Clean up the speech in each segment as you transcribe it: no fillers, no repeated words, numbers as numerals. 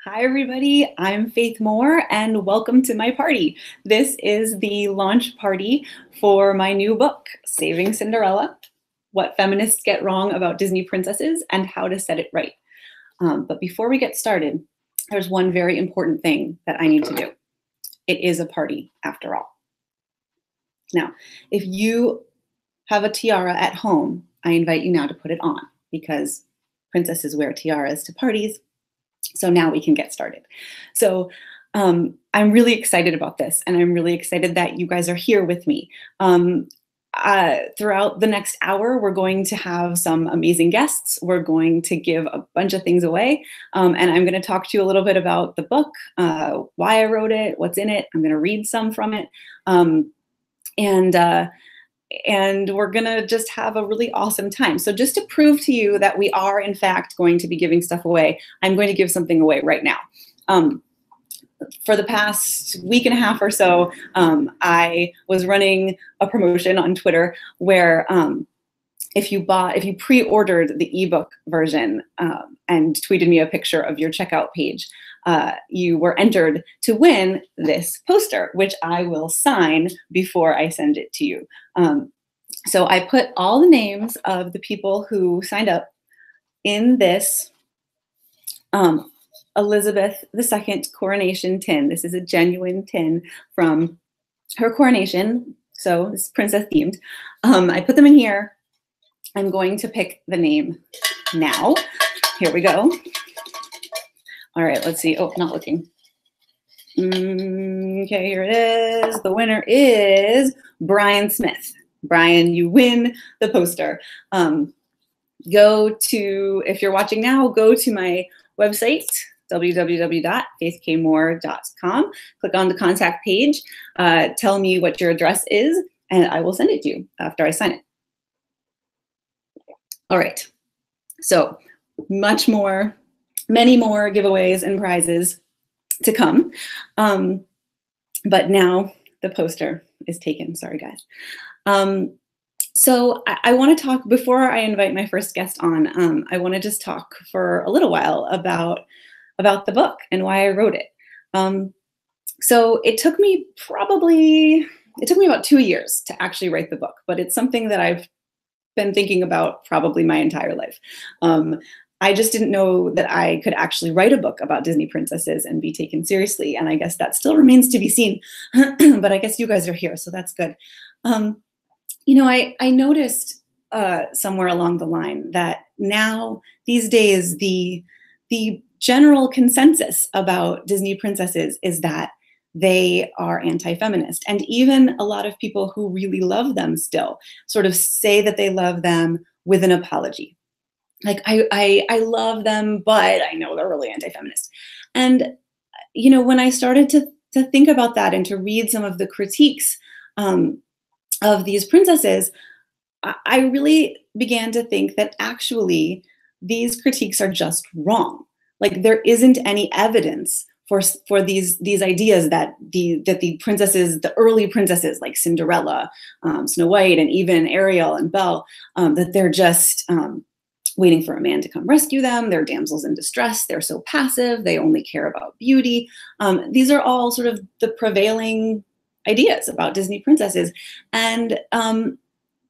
Hi, everybody. I'm Faith Moore, and welcome to my party. This is the launch party for my new book, Saving Cinderella: What Feminists Get Wrong About Disney Princesses and How to Set It Right. But before we get started, there's one very important thing that I need to do. It is a party, after all. Now, if you have a tiara at home, I invite you now to put it on, because princesses wear tiaras to parties. So now we can get started. So I'm really excited about this, and I'm really excited that you guys are here with me. Throughout the next hour, we're going to have some amazing guests. We're going to give a bunch of things away, and I'm going to talk to you a little bit about the book, why I wrote it, what's in it. I'm going to read some from it, and we're gonna just have a really awesome time. So just to prove to you that we are in fact going to be giving stuff away, I'm going to give something away right now. For the past week and a half or so, I was running a promotion on Twitter where if you pre-ordered the ebook version and tweeted me a picture of your checkout page, you were entered to win this poster, which I will sign before I send it to you. So I put all the names of the people who signed up in this Elizabeth II coronation tin. This is a genuine tin from her coronation, so it's princess themed. I put them in here. I'm going to pick the name now. Here we go. All right, let's see. Oh, not looking. Okay, here it is. The winner is Brian Smith. Brian, you win the poster. If you're watching now, go to my website, www.faithkmoore.com. Click on the contact page. Tell me what your address is, and I will send it to you after I sign it. All right, so many more giveaways and prizes to come. But now the poster is taken. Sorry, guys. So I want to talk, before I invite my first guest on, I want to just talk for a little while about the book and why I wrote it. So it took me about 2 years to actually write the book, but it's something that I've been thinking about probably my entire life. I just didn't know that I could actually write a book about Disney princesses and be taken seriously. And I guess that still remains to be seen, but I guess you guys are here, so that's good. You know, I noticed somewhere along the line that now, these days, the general consensus about Disney princesses is that they are anti-feminist. And even a lot of people who really love them still sort of say that they love them with an apology. Like, I love them, but I know they're really anti-feminist. And, you know, when I started to think about that and to read some of the critiques of these princesses, I really began to think that actually these critiques are just wrong. Like, there isn't any evidence for these ideas that the princesses, the early princesses like Cinderella, Snow White, and even Ariel and Belle, that they're just waiting for a man to come rescue them. They're damsels in distress. They're so passive. They only care about beauty. These are all sort of the prevailing ideas about Disney princesses. And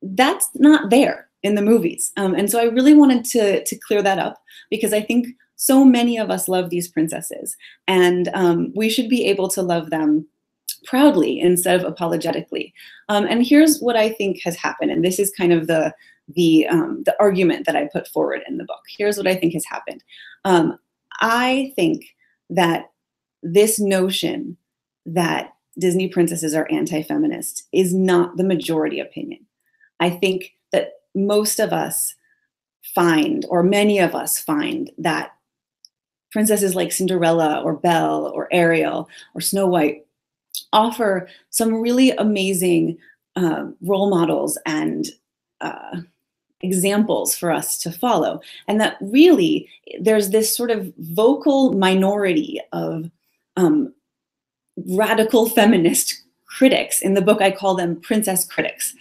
that's not there in the movies. And so I really wanted to clear that up, because I think so many of us love these princesses, and we should be able to love them proudly instead of apologetically. And here's what I think has happened. And this is kind of the argument that I put forward in the book. Here's what I think has happened. I think that this notion that Disney princesses are anti-feminist is not the majority opinion. I think that most of us find, or many of us find, that princesses like Cinderella or Belle or Ariel or Snow White offer some really amazing role models and examples for us to follow. And that really there's this sort of vocal minority of radical feminist critics. In the book, I call them princess critics,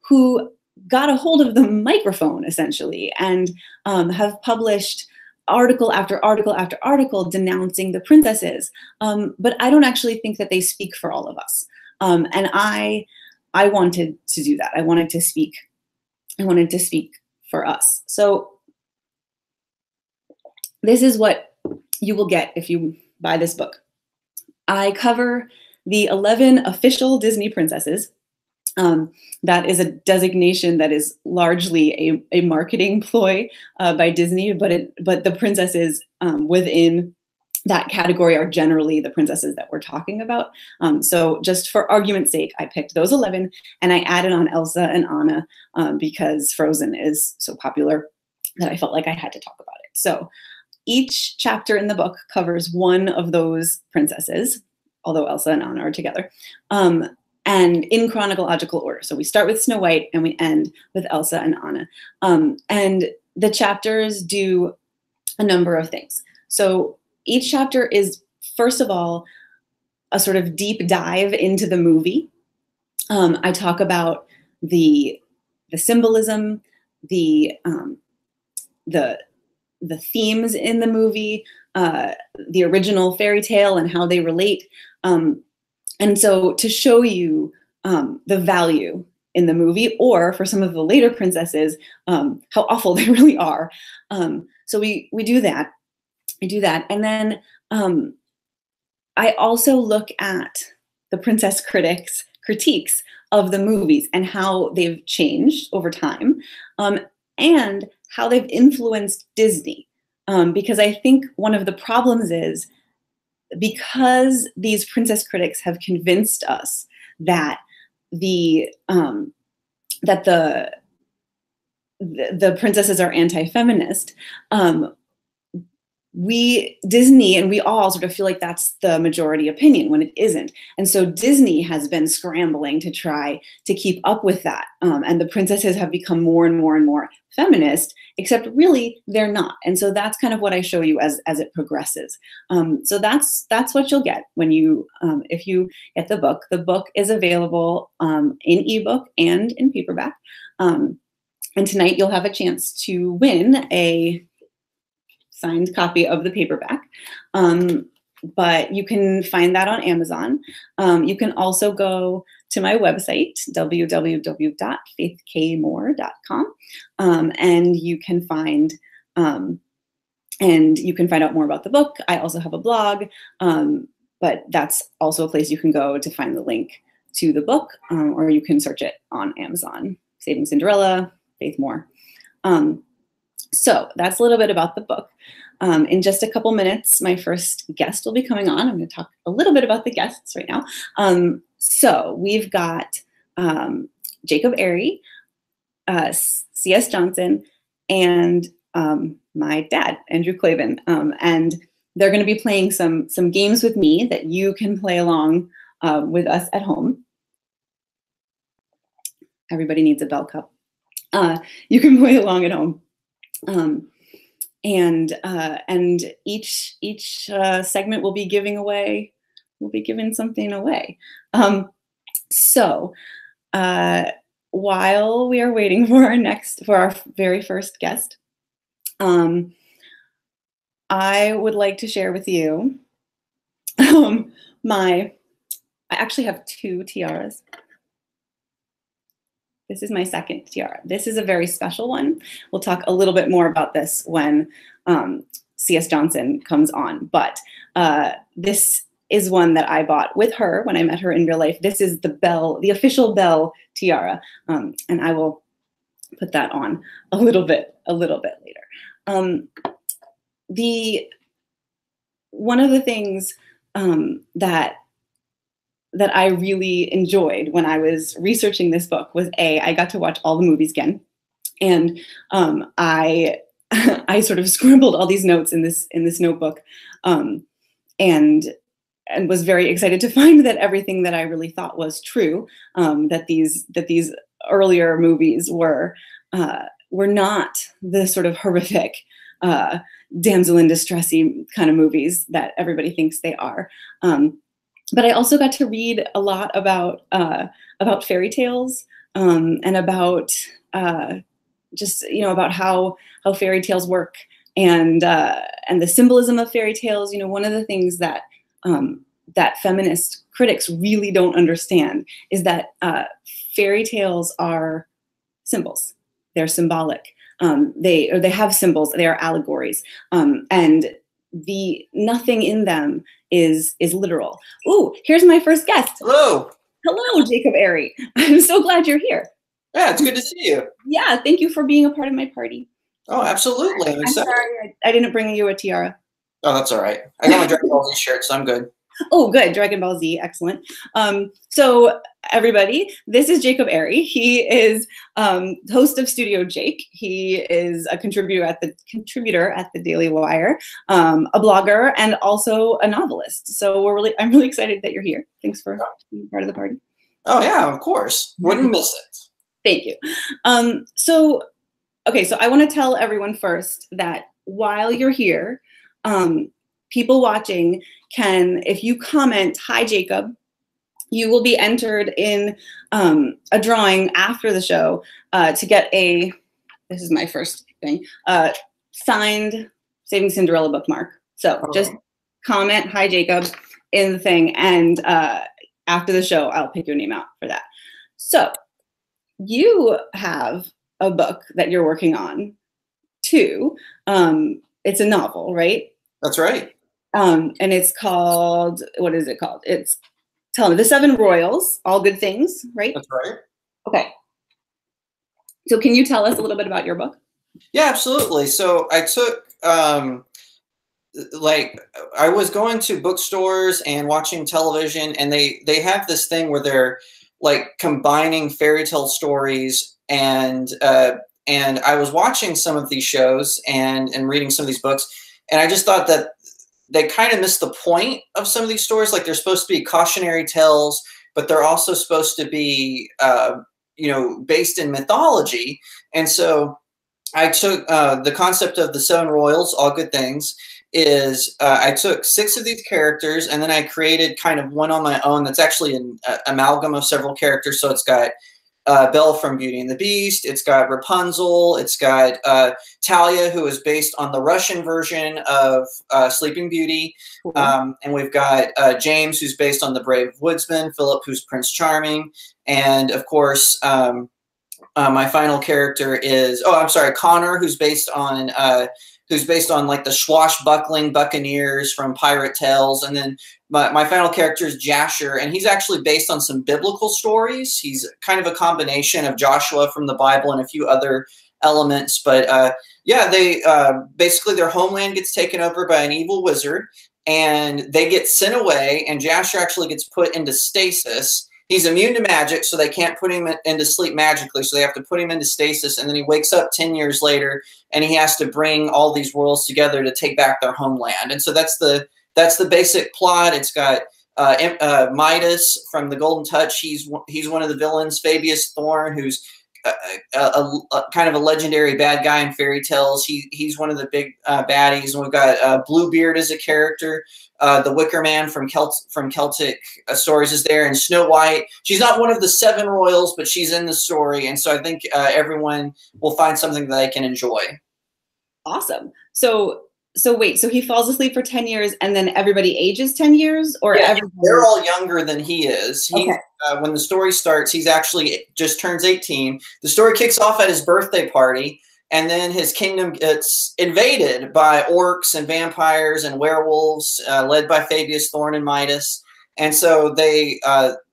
who got a hold of the microphone, essentially, and have published article after article after article denouncing the princesses, but I don't actually think that they speak for all of us. And I wanted to do that. I wanted to speak for us. So this is what you will get if you buy this book. I cover the 11 official Disney princesses. That is a designation that is largely a marketing ploy by Disney, but the princesses within that category are generally the princesses that we're talking about. So just for argument's sake, I picked those 11 and I added on Elsa and Anna because Frozen is so popular that I felt like I had to talk about it. So each chapter in the book covers one of those princesses, although Elsa and Anna are together, and in chronological order. So we start with Snow White and we end with Elsa and Anna. And the chapters do a number of things. So each chapter is, first of all, a sort of deep dive into the movie. I talk about the symbolism, the themes in the movie, the original fairy tale and how they relate. And so to show you the value in the movie, or for some of the later princesses, how awful they really are. So we do that. I do that. And then I also look at the princess critiques of the movies and how they've changed over time, and how they've influenced Disney. Because I think one of the problems is, because these princess critics have convinced us that the princesses are anti-feminist, Disney and we all sort of feel like that's the majority opinion when it isn't. And so Disney has been scrambling to try to keep up with that. And the princesses have become more and more and more feminist, except really they're not. And so that's kind of what I show you as it progresses. So that's what you'll get when you, if you get the book. The book is available in ebook and in paperback. And tonight you'll have a chance to win a signed copy of the paperback, but you can find that on Amazon. You can also go to my website, www.faithkmoore.com, and you can find out more about the book. I also have a blog, but that's also a place you can go to find the link to the book, or you can search it on Amazon, Saving Cinderella, Faith Moore. So that's a little bit about the book. In just a couple minutes, my first guest will be coming on. I'm going to talk a little bit about the guests right now. So we've got Jacob Airey, C.S. Johnson, and my dad, Andrew Klavan. And they're going to be playing some games with me that you can play along with us at home. Everybody needs a bell cup. You can play along at home. And each segment will be giving something away. So while we are waiting for our very first guest, I would like to share with you I actually have two tiaras. This is my second tiara. This is a very special one. We'll talk a little bit more about this when C.S. Johnson comes on, but this is one that I bought with her when I met her in real life. This is the official Belle tiara, and I will put that on a little bit later. One of the things that I really enjoyed when I was researching this book was I got to watch all the movies again, and I sort of scribbled all these notes in this notebook, and was very excited to find that everything that I really thought was true, that these earlier movies were not the sort of horrific damsel in distressy kind of movies that everybody thinks they are. But I also got to read a lot about fairy tales, and about just about how fairy tales work and the symbolism of fairy tales. You know, one of the things that that feminist critics really don't understand is that fairy tales are symbols. They're symbolic. They have symbols. They are allegories, and nothing in them is literal. Ooh, here's my first guest. Hello. Hello, Jacob Airey. I'm so glad you're here. Yeah, it's good to see you. Yeah, thank you for being a part of my party. Oh, absolutely. I'm excited. Sorry, I didn't bring you a tiara. Oh, that's all right. I got my Dragon Ball Z shirt, so I'm good. Oh, good. Dragon Ball Z. Excellent. So everybody, this is Jacob Airey. He is host of Studio Jake. He is a contributor at the Daily Wire, a blogger, and also a novelist. So I'm really excited that you're here. Thanks for being part of the party. Oh yeah, of course. Wouldn't miss it. Thank you. So I want to tell everyone first that while you're here, people watching can, if you comment, "Hi, Jacob," you will be entered in a drawing after the show to get this is my first thing, signed Saving Cinderella bookmark. So just comment "Hi, Jacob" in the thing, and after the show, I'll pick your name out for that. So you have a book that you're working on too. It's a novel, right? That's right. And it's called, what is it called? Tell me, The Seven Royals, All Good Things, right? That's right. Okay. So can you tell us a little bit about your book? Yeah, absolutely. So I took, I was going to bookstores and watching television, and they have this thing where they're like combining fairy tale stories, and I was watching some of these shows and reading some of these books, and I just thought that they kind of missed the point of some of these stories. Like, they're supposed to be cautionary tales, but they're also supposed to be, based in mythology. And so I took the concept of the Seven Royals, All Good Things, is I took 6 of these characters, and then I created kind of one on my own that's actually an amalgam of several characters. So it's got Belle from Beauty and the Beast. It's got Rapunzel. It's got Talia, who is based on the Russian version of Sleeping Beauty. And we've got James, who's based on the Brave Woodsman. Philip, who's Prince Charming. And, of course, my final character is, Connor, who's based on like the swashbuckling buccaneers from Pirate Tales. And then my final character is Jasher, and he's actually based on some biblical stories. He's kind of a combination of Joshua from the Bible and a few other elements. But they basically, their homeland gets taken over by an evil wizard, and they get sent away, and Jasher actually gets put into stasis. He's immune to magic, so they can't put him into sleep magically, so they have to put him into stasis, and then he wakes up 10 years later, and he has to bring all these worlds together to take back their homeland. And so that's the basic plot. It's got Midas from The Golden Touch. He's one of the villains. Fabius Thorn, who's a kind of a legendary bad guy in fairy tales. He's one of the big baddies. And we've got Bluebeard as a character. The Wicker Man from Celtic stories is there, and Snow White. She's not one of the 7 royals, but she's in the story, and so I think everyone will find something that they can enjoy. Awesome. So wait, so he falls asleep for 10 years, and then everybody ages 10 years, or yeah, they're all younger than he is. Okay. When the story starts, he's actually just turns 18. The story kicks off at his birthday party. And then his kingdom gets invaded by orcs and vampires and werewolves, led by Fabius Thorn and Midas. And so they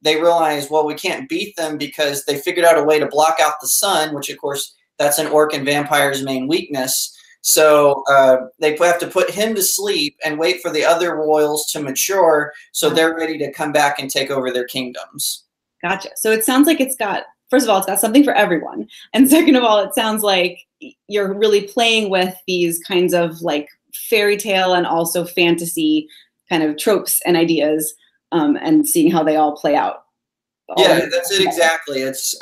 realize, well, we can't beat them because they figured out a way to block out the sun, which, of course, that's an orc and vampire's main weakness. So they have to put him to sleep and wait for the other royals to mature so they're ready to come back and take over their kingdoms. Gotcha. So it sounds like first of all, it's got something for everyone. And second of all, it sounds like you're really playing with these kinds of like fairy tale and also fantasy kind of tropes and ideas, and seeing how they all play out. Yeah, that's it exactly. It's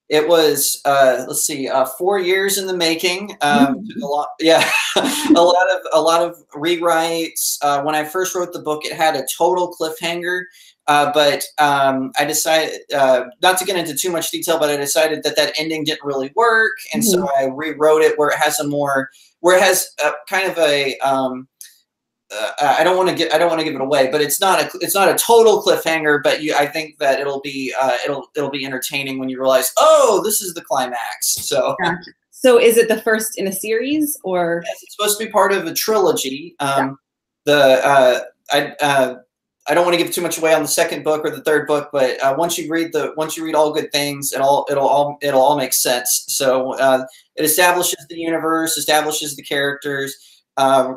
it was let's see, 4 years in the making. Took a lot, a lot of rewrites. When I first wrote the book, it had a total cliffhanger. But I decided, not to get into too much detail, but I decided that ending didn't really work. And so I rewrote it where it has a more where it has kind of a I don't want to give it away, but it's not a total cliffhanger. But I think that it'll be entertaining when you realize, oh, this is the climax. So. Gotcha. So is it the first in a series, or? Yes, it's supposed to be part of a trilogy. Yeah. I don't want to give too much away on the second book or the third book, but once you read All Good Things, it'll all make sense. So it establishes the universe, establishes the characters. A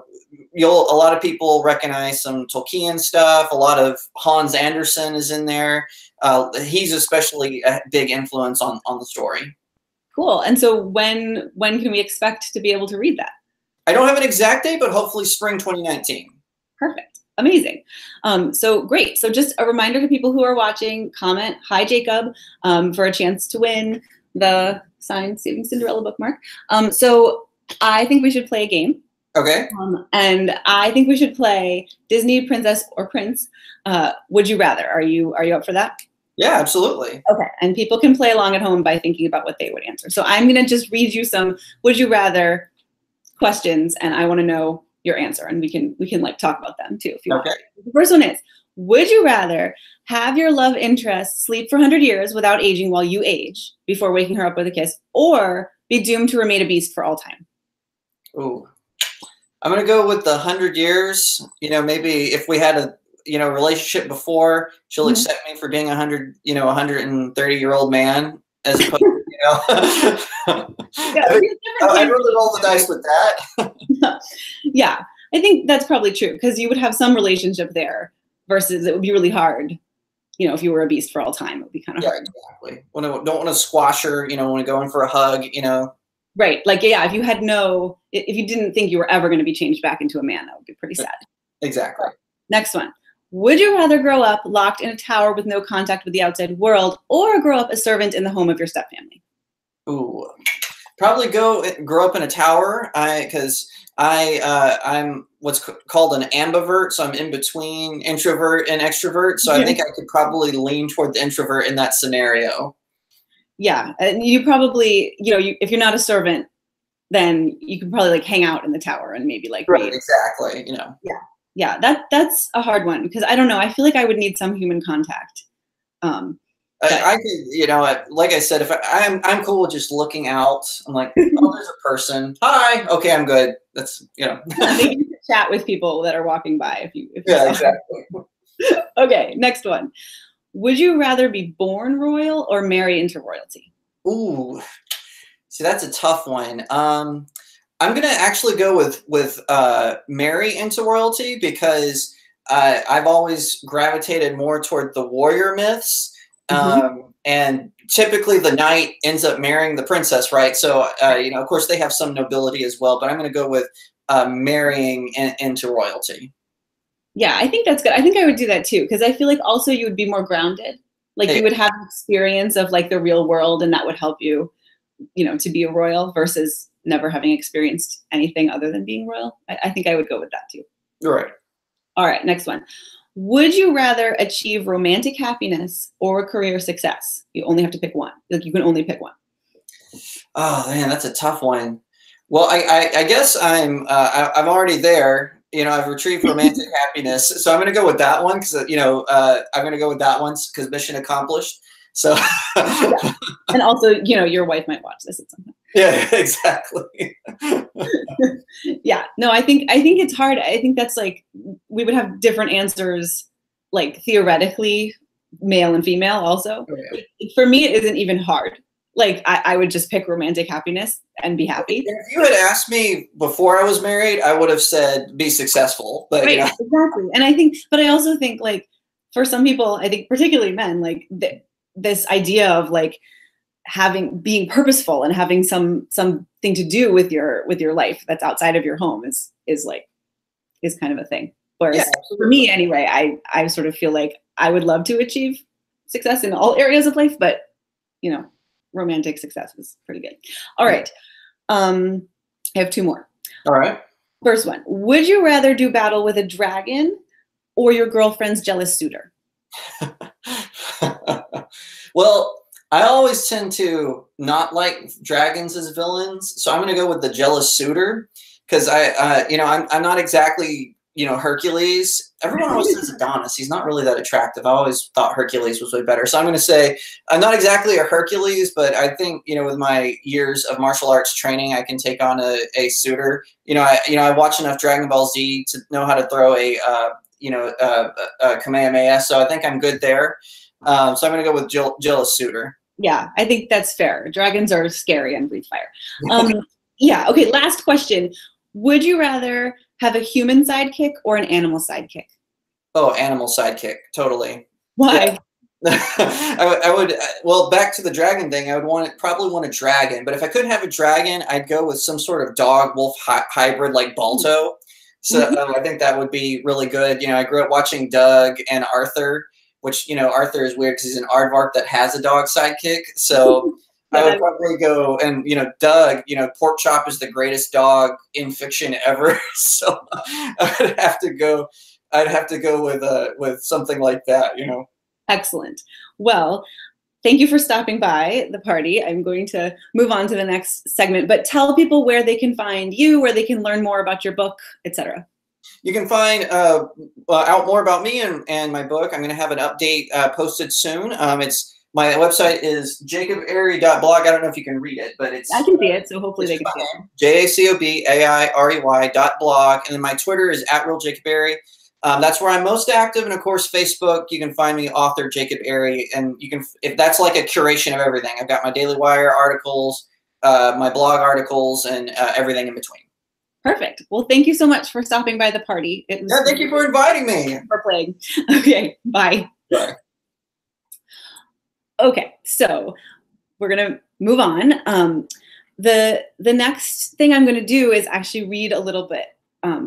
lot of people recognize some Tolkien stuff. A lot of Hans Andersen is in there. He's especially a big influence on the story. Cool. And so when can we expect to be able to read that? I don't have an exact date, but hopefully spring 2019. Perfect. Amazing. So great. So just a reminder to people who are watching, comment, hi, Jacob, for a chance to win the signed Saving Cinderella bookmark. So I think we should play a game. Okay. And I think we should play Disney Princess or Prince. Would you rather? Are you up for that? Yeah, absolutely. Okay. And people can play along at home by thinking about what they would answer. So I'm going to just read you some would you rather questions, and I want to know your answer, and we can like talk about them too if you want. The first one is, would you rather have your love interest sleep for 100 years without aging while you age before waking her up with a kiss, or be doomed to remain a beast for all time? Ooh. I'm going to go with the 100 years. You know, maybe if we had a relationship before, she'll accept me for being 130-year-old man, as opposed to, I'd really roll the dice with that. Yeah, I think that's probably true, because you would have some relationship there versus it would be really hard. If you were a beast for all time, it would be kind of hard. Exactly. Don't want to squash her, want to go in for a hug, Right. Like, yeah, if you didn't think you were ever going to be changed back into a man, that would be pretty sad. Exactly. Next one. Would you rather grow up locked in a tower with no contact with the outside world, or grow up a servant in the home of your stepfamily? Ooh, probably grow up in a tower, because I'm what's called an ambivert, so I'm in between introvert and extrovert. So I think I could probably lean toward the introvert in that scenario. Yeah, and you probably, if you're not a servant, then you can probably like hang out in the tower and maybe like right, read. exactly. Yeah, that's a hard one, because I don't know. I feel like I would need some human contact. I could, like I said, if I'm cool with just looking out. I'm like, oh, there's a person. Hi. Okay, I'm good. That's Maybe you could chat with people that are walking by if you exactly. Okay, next one. Would you rather be born royal or marry into royalty? Ooh, see, that's a tough one. I'm gonna actually go with marry into royalty, because I've always gravitated more toward the warrior myths. And typically the knight ends up marrying the princess, right? So, of course they have some nobility as well, but I'm going to go with marrying into royalty. Yeah, I think that's good. I think I would do that too, because I feel like also you would be more grounded. Like you would have an experience of like the real world, and that would help you, to be a royal versus never having experienced anything other than being royal. I think I would go with that too. Right. All right, next one. Would you rather achieve romantic happiness or career success? You only have to pick one. Like you can only pick one. Oh man, that's a tough one. Well, I guess I'm already there. I've retrieved romantic happiness, so I'm going to go with that one, because I'm going to go with that one because mission accomplished. So, yeah. And also, your wife might watch this at some point. Yeah, exactly. Yeah, no, I think it's hard. I think that's like, we would have different answers, like theoretically, male and female also. Oh, yeah. For me, it isn't even hard. Like I would just pick romantic happiness and be happy. If you had asked me before I was married, I would have said be successful. But right, exactly. And but I also think like for some people, I think particularly men, like this idea of like being purposeful and having something to do with your life that's outside of your home is kind of a thing. Whereas for me anyway, I sort of feel like I would love to achieve success in all areas of life, but romantic success is pretty good. All right. I have two more. All right. First one. Would you rather do battle with a dragon or your girlfriend's jealous suitor? Well, I always tend to not like dragons as villains, so I'm going to go with the jealous suitor, because I'm not exactly, Hercules. Everyone always says Adonis. He's not really that attractive. I always thought Hercules was way better. So I'm going to say I'm not exactly a Hercules, but I think, with my years of martial arts training, I can take on a Suitor. I watch enough Dragon Ball Z to know how to throw a Kamehameha. So I think I'm good there. So I'm going to go with Jill as Suitor. Yeah, I think that's fair. Dragons are scary and breathe fire. Yeah. Okay. Last question. Would you rather have a human sidekick or an animal sidekick? Oh, animal sidekick. Totally. Why? Yeah. I would, well, back to the dragon thing, I would probably want a dragon, but if I couldn't have a dragon, I'd go with some sort of dog wolf hybrid like Balto. So I think that would be really good. I grew up watching Doug and Arthur, which, Arthur is weird because he's an aardvark that has a dog sidekick. So I would probably go, and Doug, Pork Chop is the greatest dog in fiction ever. So I'd have to go with something like that, Excellent. Well, thank you for stopping by the party. I'm going to move on to the next segment, but tell people where they can find you, where they can learn more about your book, etc. You can find out more about me and my book. I'm going to have an update posted soon. My website is jacobairey.blog. I don't know if you can read it, but I can see it, so hopefully they can see it. JACOBAIREY.blog. And then my Twitter is @realjacobairey. That's where I'm most active. And of course, Facebook, you can find me, author Jacob Airey. And if that's like a curation of everything. I've got my Daily Wire articles, my blog articles, and everything in between. Perfect. Well, thank you so much for stopping by the party. Thank you for inviting me. For playing. Okay, bye. Bye. Okay, so we're gonna move on. The next thing I'm gonna do is actually read a little bit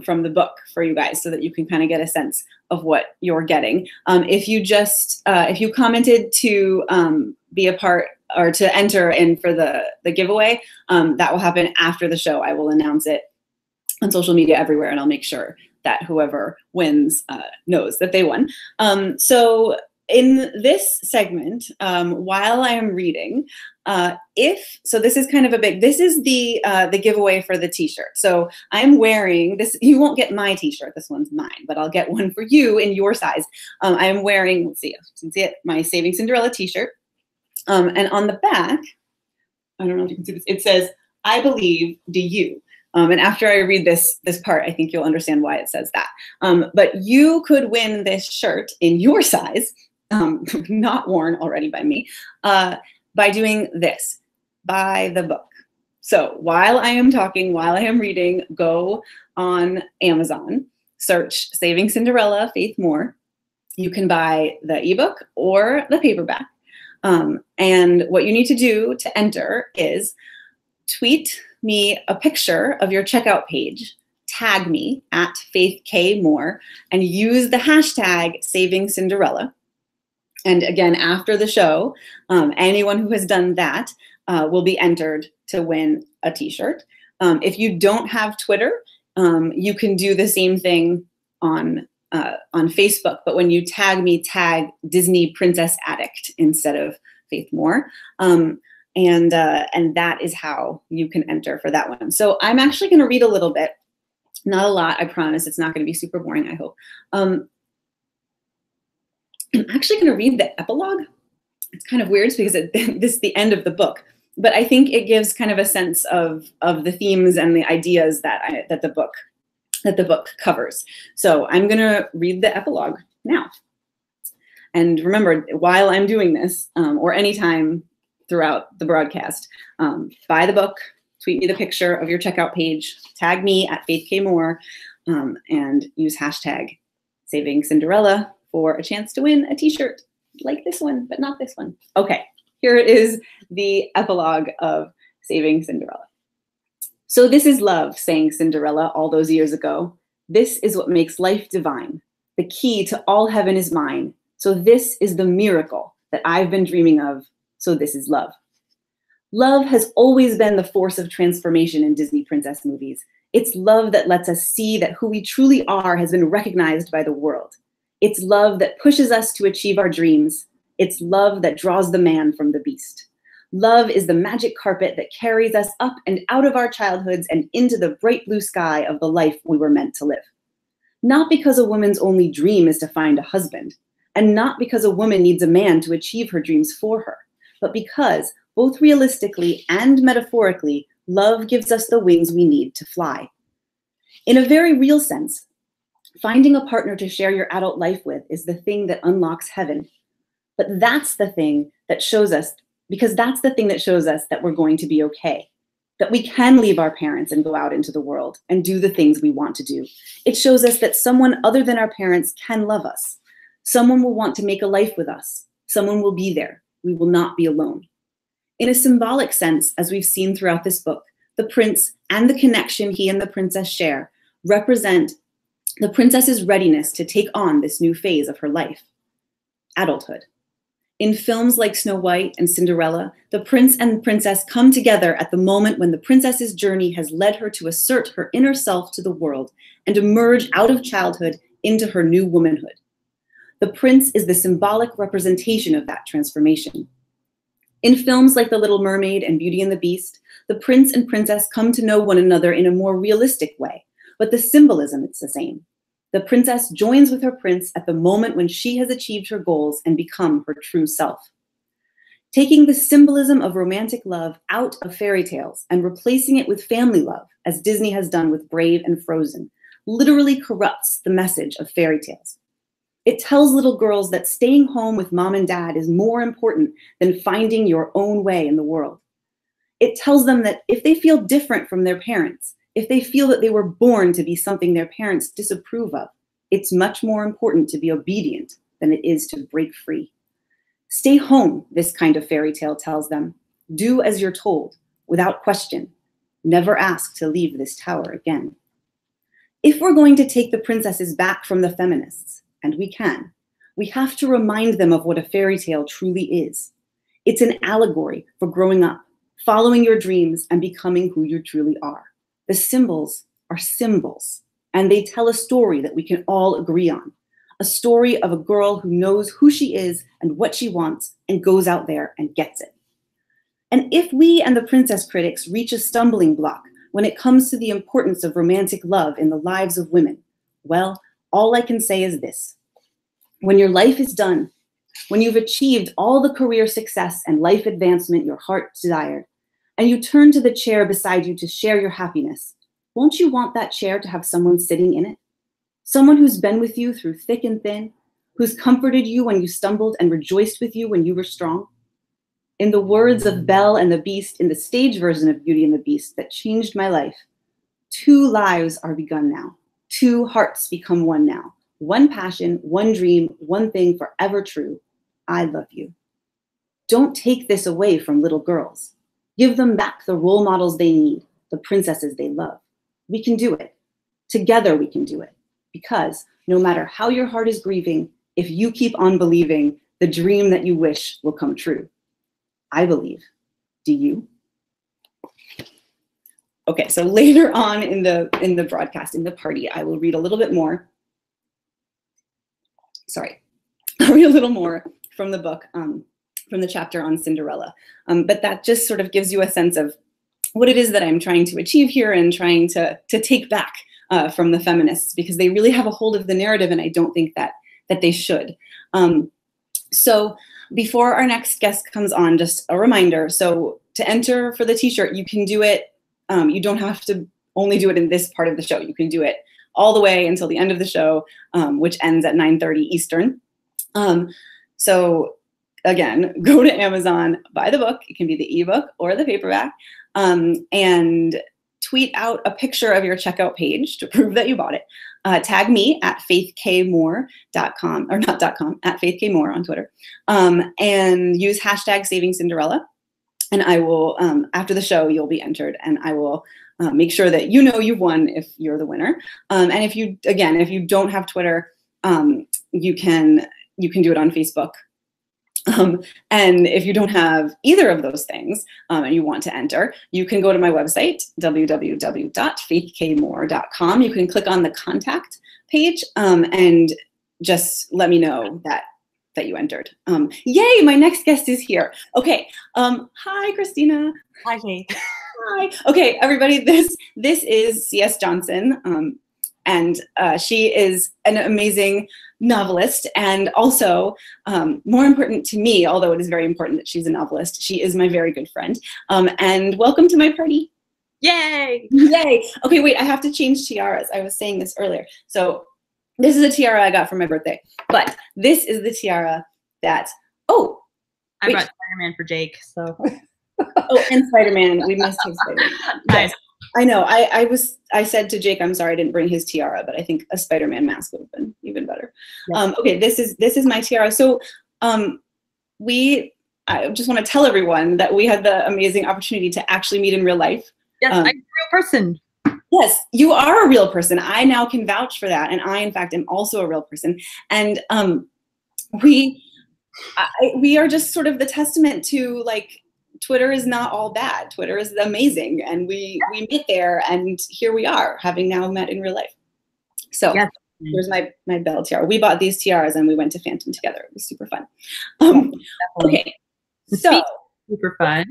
from the book for you guys, so that you can kind of get a sense of what you're getting. If you commented to be a part or to enter in for the giveaway, that will happen after the show. I will announce it on social media everywhere, and I'll make sure that whoever wins knows that they won. So in this segment, while I am reading, this is kind of this is the giveaway for the t-shirt. So I'm wearing this. You won't get my t-shirt. This one's mine, but I'll get one for you in your size. I'm wearing, let's see, you can see it, my Saving Cinderella t-shirt. And on the back, I don't know if you can see this, it says, "I believe, do you?" And after I read this part, I think you'll understand why it says that. But you could win this shirt in your size, not worn already by me, by doing this, buy the book. So while I am talking, while I am reading, go on Amazon, search Saving Cinderella, Faith Moore. You can buy the ebook or the paperback. And what you need to do to enter is tweet me a picture of your checkout page, tag me @FaithKMoore, and use the hashtag Saving Cinderella. And again, after the show, anyone who has done that will be entered to win a t-shirt. If you don't have Twitter, you can do the same thing on Facebook, but when you tag me, tag Disney Princess Addict instead of Faith Moore. And that is how you can enter for that one. So I'm actually going to read a little bit, not a lot, I promise. It's not going to be super boring, I hope. I'm actually going to read the epilogue. It's kind of weird because this is the end of the book, but I think it gives kind of a sense of the themes and the ideas that the book covers. So I'm going to read the epilogue now. And remember, while I'm doing this, or anytime throughout the broadcast, buy the book, tweet me the picture of your checkout page, tag me @FaithKMoore, and use hashtag Saving Cinderella for a chance to win a t-shirt like this one, but not this one. Okay, here it is, the epilogue of Saving Cinderella. "So this is love," sang Cinderella all those years ago. "This is what makes life divine. The key to all heaven is mine. So this is the miracle that I've been dreaming of. So this is love. Love has always been the force of transformation in Disney princess movies. It's love that lets us see that who we truly are has been recognized by the world. It's love that pushes us to achieve our dreams. It's love that draws the man from the beast. Love is the magic carpet that carries us up and out of our childhoods and into the bright blue sky of the life we were meant to live. Not because a woman's only dream is to find a husband, and not because a woman needs a man to achieve her dreams for her, but because, both realistically and metaphorically, love gives us the wings we need to fly. In a very real sense, finding a partner to share your adult life with is the thing that unlocks heaven. But that's the thing that shows us, because that's the thing that shows us that we're going to be okay, that we can leave our parents and go out into the world and do the things we want to do. It shows us that someone other than our parents can love us. Someone will want to make a life with us. Someone will be there. We will not be alone. In a symbolic sense, as we've seen throughout this book, the prince and the connection he and the princess share represent the princess's readiness to take on this new phase of her life, adulthood. In films like Snow White and Cinderella, the prince and princess come together at the moment when the princess's journey has led her to assert her inner self to the world and emerge out of childhood into her new womanhood. The prince is the symbolic representation of that transformation. In films like The Little Mermaid and Beauty and the Beast, the prince and princess come to know one another in a more realistic way, but the symbolism is the same. The princess joins with her prince at the moment when she has achieved her goals and become her true self. Taking the symbolism of romantic love out of fairy tales and replacing it with family love, as Disney has done with Brave and Frozen, literally corrupts the message of fairy tales. It tells little girls that staying home with mom and dad is more important than finding your own way in the world. It tells them that if they feel different from their parents, if they feel that they were born to be something their parents disapprove of, it's much more important to be obedient than it is to break free. Stay home, this kind of fairy tale tells them. Do as you're told, without question. Never ask to leave this tower again. If we're going to take the princesses back from the feminists, and we can, we have to remind them of what a fairy tale truly is. It's an allegory for growing up, following your dreams, and becoming who you truly are. The symbols are symbols, and they tell a story that we can all agree on. A story of a girl who knows who she is and what she wants and goes out there and gets it. And if we and the princess critics reach a stumbling block when it comes to the importance of romantic love in the lives of women, well, all I can say is this. When your life is done, when you've achieved all the career success and life advancement your heart desired, and you turn to the chair beside you to share your happiness, won't you want that chair to have someone sitting in it? Someone who's been with you through thick and thin, who's comforted you when you stumbled and rejoiced with you when you were strong? In the words of Belle and the Beast in the stage version of Beauty and the Beast that changed my life, 2 lives are begun now. 2 hearts become one now. 1 passion, 1 dream, 1 thing forever true. I love you. Don't take this away from little girls. Give them back the role models they need, the princesses they love. We can do it. Together we can do it. Because no matter how your heart is grieving, if you keep on believing, the dream that you wish will come true. I believe. Do you? Okay, so later on in the broadcast, in the party, I will read a little bit more. Sorry, I'll read a little more from the book, from the chapter on Cinderella. But that just sort of gives you a sense of what it is that I'm trying to achieve here and trying to take back from the feminists, because they really have a hold of the narrative, and I don't think that they should. So before our next guest comes on, just a reminder. So to enter for the t-shirt, you can do it. You don't have to only do it in this part of the show. You can do it all the way until the end of the show, which ends at 9:30 Eastern. So again, go to Amazon, buy the book. It can be the ebook or the paperback, and tweet out a picture of your checkout page to prove that you bought it. Tag me at faithkmore.com, or not .com, at faithkmore on Twitter, and use hashtag Saving Cinderella. And I will, after the show, you'll be entered, and I will make sure that you know you've won if you're the winner. And if you, again, if you don't have Twitter, you can do it on Facebook. And if you don't have either of those things and you want to enter, you can go to my website, www.faithkmore.com. You can click on the contact page and just let me know that that you entered. Yay, my next guest is here. Okay, hi, Christina. Hi, Kate. Hi. Okay, everybody, this is C.S. Johnson, and she is an amazing novelist, and also, more important to me, although it is very important that she's a novelist, she is my very good friend. And welcome to my party. Yay! Yay! Okay, wait, I have to change tiaras. I was saying this earlier. So this is a tiara I got for my birthday, but this is the tiara that, oh, I brought Spider-Man for Jake, so. Oh, and Spider-Man. We must have Spider-Man. Nice. I know. I said to Jake, I'm sorry I didn't bring his tiara, but I think a Spider-Man mask would have been even better. Yeah. Okay, this is my tiara. So I just want to tell everyone that we had the amazing opportunity to actually meet in real life. Yes, I'm a real person. Yes, you are a real person. I now can vouch for that, and I, in fact, am also a real person. And we are just sort of the testament to, like, Twitter is not all bad. Twitter is amazing, and we met there, and here we are, having now met in real life. So here's my bell tiara. We bought these tiaras, and we went to Phantom together. It was super fun. Okay, so super fun.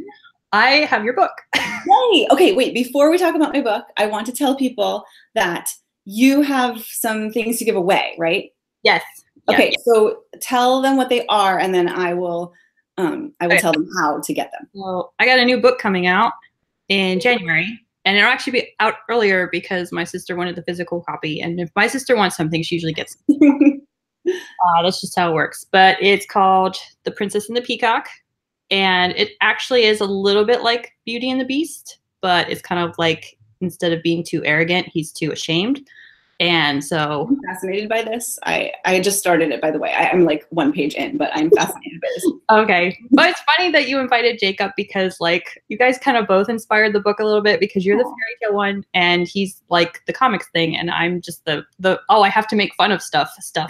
I have your book. Yay! Okay, wait. Before we talk about my book, I want to tell people that you have some things to give away, right? Yes. Okay, so tell them what they are, and then I will tell them how to get them. Well, I got a new book coming out in January, and it'll actually be out earlier because my sister wanted the physical copy, and if my sister wants something, she usually gets it. That's just how it works. But it's called The Princess and the Peacock, and it actually is a little bit like Beauty and the Beast, but it's kind of like, instead of being too arrogant, he's too ashamed. And so I'm fascinated by this. I just started it, by the way. I'm like one page in, but I'm fascinated by this. Okay. But it's funny that you invited Jacob because, like, you guys kind of both inspired the book a little bit because you're the fairy tale one and he's like the comics thing, and I'm just the I have to make fun of stuff. So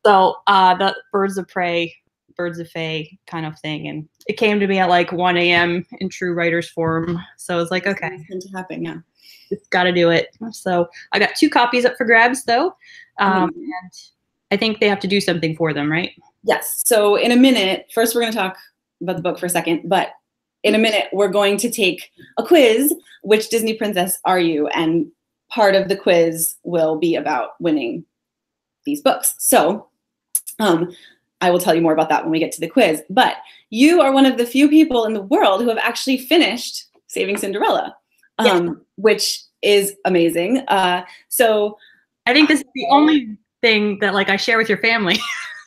the birds of prey, birds of fae kind of thing. And it came to me at like 1 a.m. in true writer's form. So I was like, okay. It's going to happen, yeah. It's got to do it. So I got 2 copies up for grabs, though. And I think they have to do something for them, right? Yes. So in a minute, first we're going to talk about the book for a second, but in a minute, we're going to take a quiz. Which Disney princess are you? And part of the quiz will be about winning these books. So I will tell you more about that when we get to the quiz. But you are one of the few people in the world who have actually finished Saving Cinderella. Which is amazing. So I think this is the only thing that, like, I share with your family.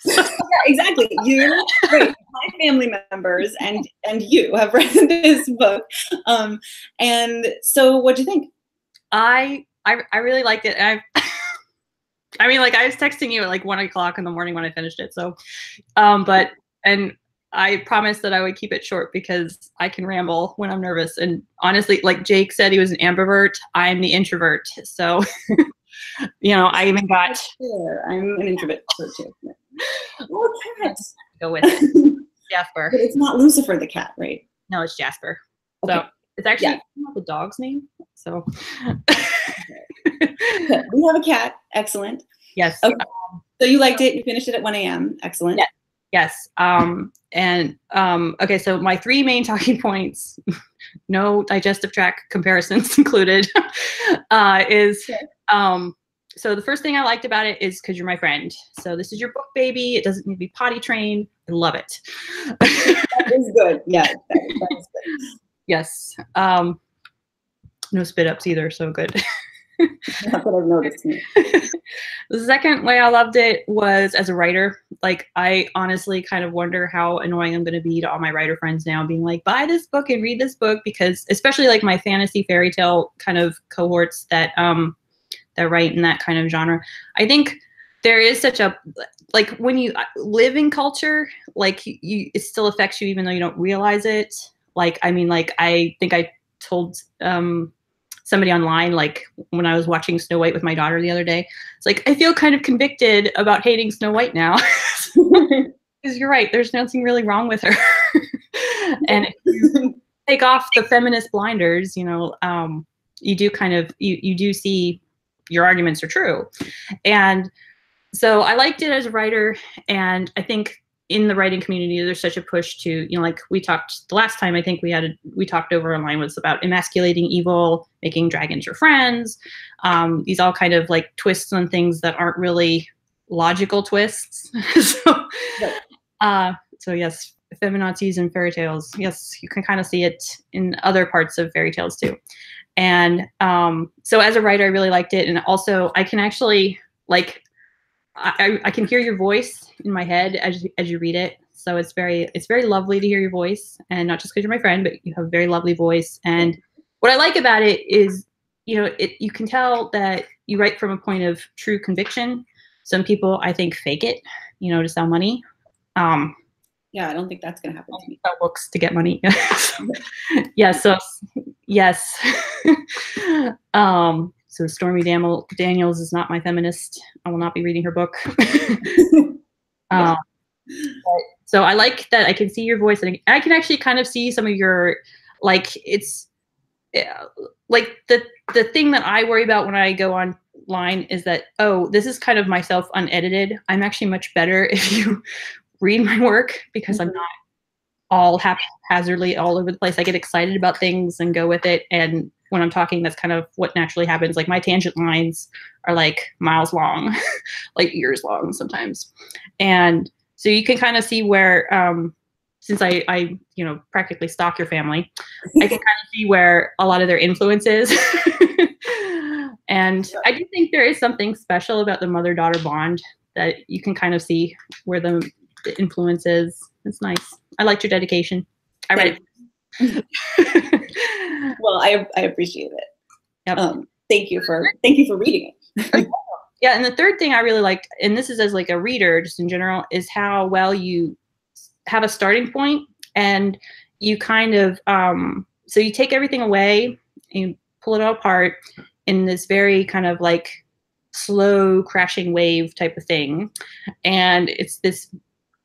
Yeah, exactly. You, my family members, and you have read this book. And so, what'd you think? I really liked it. I mean, like, I was texting you at like 1 o'clock in the morning when I finished it. So, and I promised that I would keep it short because I can ramble when I'm nervous. And honestly, like Jake said, he was an ambivert. I'm the introvert. So, I even got. I'm an introvert too. Oh, cat. Go with it. Jasper. But it's not Lucifer the cat, right? No, it's Jasper. Okay. So it's actually not the dog's name. So. Okay. We have a cat. Excellent. Yes. Okay. So you liked it. You finished it at 1 a.m. Excellent. Yeah. Yes. Okay, so my 3 main talking points, no digestive tract comparisons included, so the first thing I liked about it is because you're my friend. So this is your book, baby. It doesn't need to be potty trained. I love it. That is good. Yeah, that is good. Yes. No spit ups either, so good. That's what I've noticed. The second way I loved it was as a writer. Like, I honestly kind of wonder how annoying I'm going to be to all my writer friends now, being like, buy this book and read this book, because especially like my fantasy fairy tale kind of cohorts that that write in that kind of genre. I think there is such a, like, when you live in culture, like, it still affects you even though you don't realize it. Like, I mean, like, I think I told somebody online, like, when I was watching Snow White with my daughter the other day, it's like, I feel kind of convicted about hating Snow White now. Because you're right, there's nothing really wrong with her. And if you take off the feminist blinders, you do kind of, you do see your arguments are true. And So I liked it as a writer, and I think in the writing community, there's such a push to, like we talked the last time, I think we talked over online, was about emasculating evil, making dragons your friends. These all kind of like twists on things that aren't really logical twists. So yes, feminazis and fairy tales. Yes, you can kind of see it in other parts of fairy tales too. And so as a writer, I really liked it. And also I can actually I can hear your voice in my head as you read it. So it's very lovely to hear your voice, and not just because you're my friend, but you have a very lovely voice. And what I like about it is, you can tell that you write from a point of true conviction. Some people, I think, fake it, to sell money. Yeah, I don't think that's gonna happen to me. Sell books to get money. Yeah. So yes. So Stormy Daniels is not my feminist. I will not be reading her book. So I like that I can see your voice, and I can actually kind of see some of your, it's like the thing that I worry about when I go online is that, oh, this is kind of myself unedited. I'm actually much better if you read my work, because I'm not all haphazardly all over the place. I get excited about things and go with it, and when I'm talking, that's kind of what naturally happens. Like my tangent lines are like miles long, like years long sometimes. And so you can kind of see where, since I practically stalk your family, I can kind of see where a lot of their influence is. And I do think there is something special about the mother-daughter bond that you can kind of see where the influence is. It's nice. I liked your dedication. I read it. Well, I appreciate it. Yep. Thank you for reading it. Yeah, and the third thing I really liked, and this is as like a reader just in general, is how well you have a starting point, and you kind of so you take everything away and you pull it all apart in this very kind of like slow crashing wave type of thing, and it's this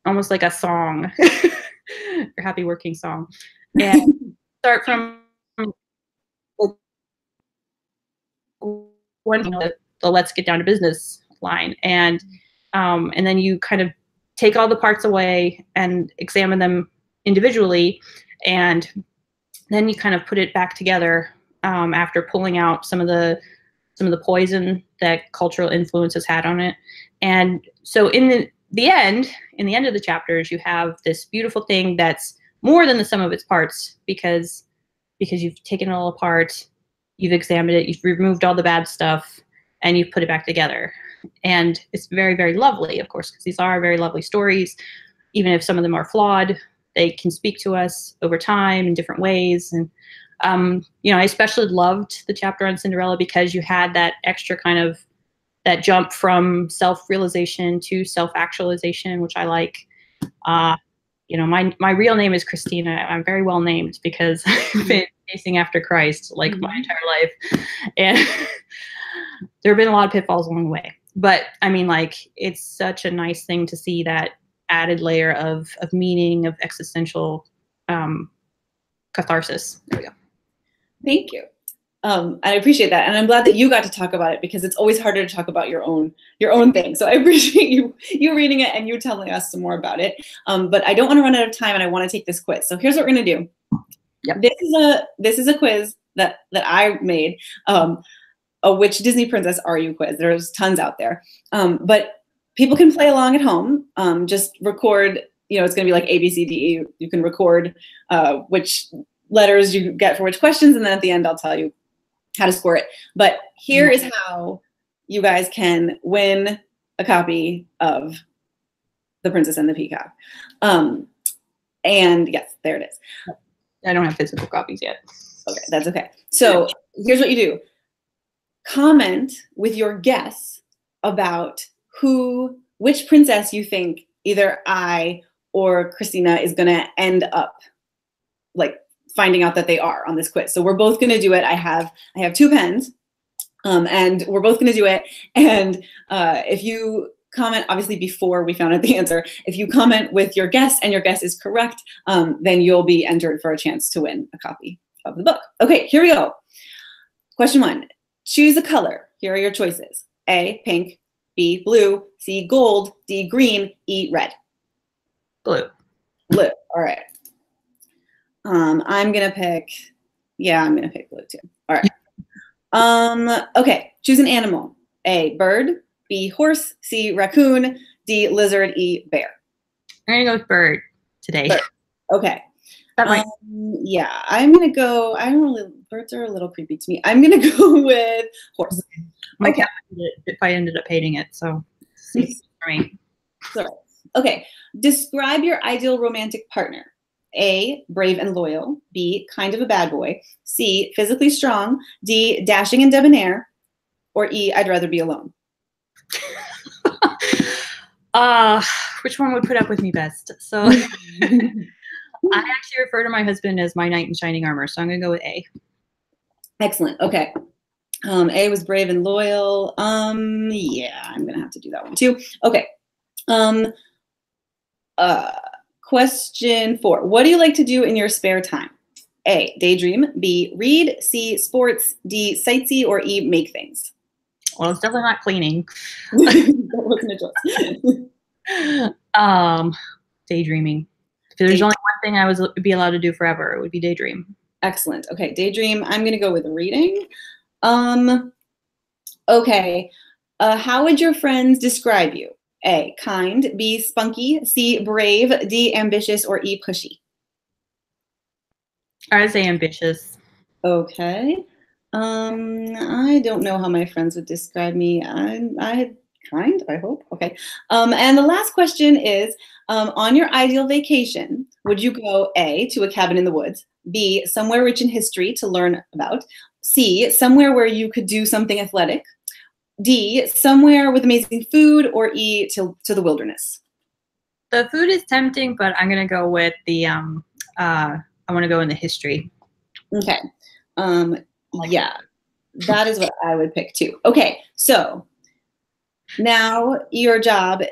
almost like a song, your happy working song, and start from one, the let's get down to business line, and then you kind of take all the parts away and examine them individually, and then you kind of put it back together after pulling out some of the poison that cultural influences had on it. And so in the end of the chapters, you have this beautiful thing that's more than the sum of its parts, because you've taken it all apart, you've examined it, you've removed all the bad stuff, and you've put it back together. And it's very, very lovely, of course, because these are very lovely stories. Even if some of them are flawed, they can speak to us over time in different ways. And I especially loved the chapter on Cinderella because you had that extra kind of that jump from self-realization to self-actualization, which I like. My real name is Christina. I'm very well named because I've been chasing after Christ my entire life. And there have been a lot of pitfalls along the way. But I mean, it's such a nice thing to see that added layer of meaning, of existential catharsis. There we go. Thank you. I appreciate that, and I'm glad that you got to talk about it, because it's always harder to talk about your own thing. So I appreciate you reading it and you telling us some more about it. But I don't want to run out of time, and I want to take this quiz. So here's what we're gonna do. Yep. This is a quiz that I made. A which Disney princess are you quiz. There's tons out there, but people can play along at home. Just record. It's gonna be like A, B, C, D, E. You can record which letters you get for which questions, and then at the end I'll tell you how to score it. But here is how you guys can win a copy of The Princess and the Peacock. And yes, there it is. I don't have physical copies yet. Okay, that's okay. So here's what you do. Comment with your guess about which princess you think either I or Christina is gonna end up finding out that they are on this quiz. So we're both gonna do it. I have 2 pens, and we're both gonna do it. And if you comment, obviously before we found out the answer, if you comment with your guess and your guess is correct, then you'll be entered for a chance to win a copy of the book. Okay, here we go. Question 1, choose a color. Here are your choices. A, pink, B, blue, C, gold, D, green, E, red. Blue. Blue. All right. I'm gonna pick blue too. All right. Okay, choose an animal. A, bird, B, horse, C, raccoon, D, lizard, E, bear. I'm gonna go with bird today. Bird. Okay. That might yeah, I'm gonna go, birds are a little creepy to me. I'm gonna go with horse. my cat if I ended up hating it, so it's for me. Sorry. Okay, describe your ideal romantic partner. A, brave and loyal. B, kind of a bad boy. C, physically strong. D, dashing and debonair. Or E, I'd rather be alone. Which one would put up with me best? So I actually refer to my husband as my knight in shining armor, so I'm gonna go with A. Excellent. Okay. A was brave and loyal. Yeah, I'm gonna have to do that one too. Okay. Question 4. What do you like to do in your spare time? A, daydream. B, read. C, sports. D, sightsee. Or E, make things. Well, it's definitely not cleaning. That wasn't a choice. Daydreaming. If there's only one thing I would be allowed to do forever, it would be daydream. Excellent. Okay, daydream. I'm gonna go with reading. Okay. How would your friends describe you? A, kind. B, spunky. C, brave. D, ambitious. Or E, pushy. I would say ambitious. Okay. I don't know how my friends would describe me. I kind, I hope. Okay. And the last question is, on your ideal vacation, would you go A, to a cabin in the woods, B, somewhere rich in history to learn about, C, somewhere where you could do something athletic, D, somewhere with amazing food, or E, to the wilderness? The food is tempting, but I'm gonna go with the I want to go in the history. Okay. Yeah, that is what I would pick too. Okay, so now your job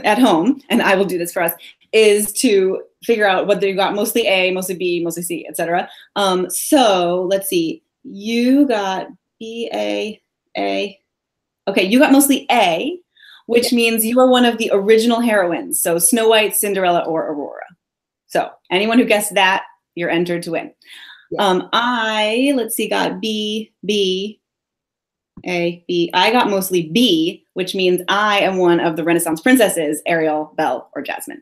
at home, and I will do this for us, is to figure out whether you got mostly A, mostly B, mostly C, etc. So let's see. You got B, A. Okay, you got mostly A, which means you are one of the original heroines. So Snow White, Cinderella, or Aurora. So anyone who guessed that, you're entered to win. Yeah. Let's see, got B, A, B. I got mostly B, which means I am one of the Renaissance princesses, Ariel, Belle, or Jasmine.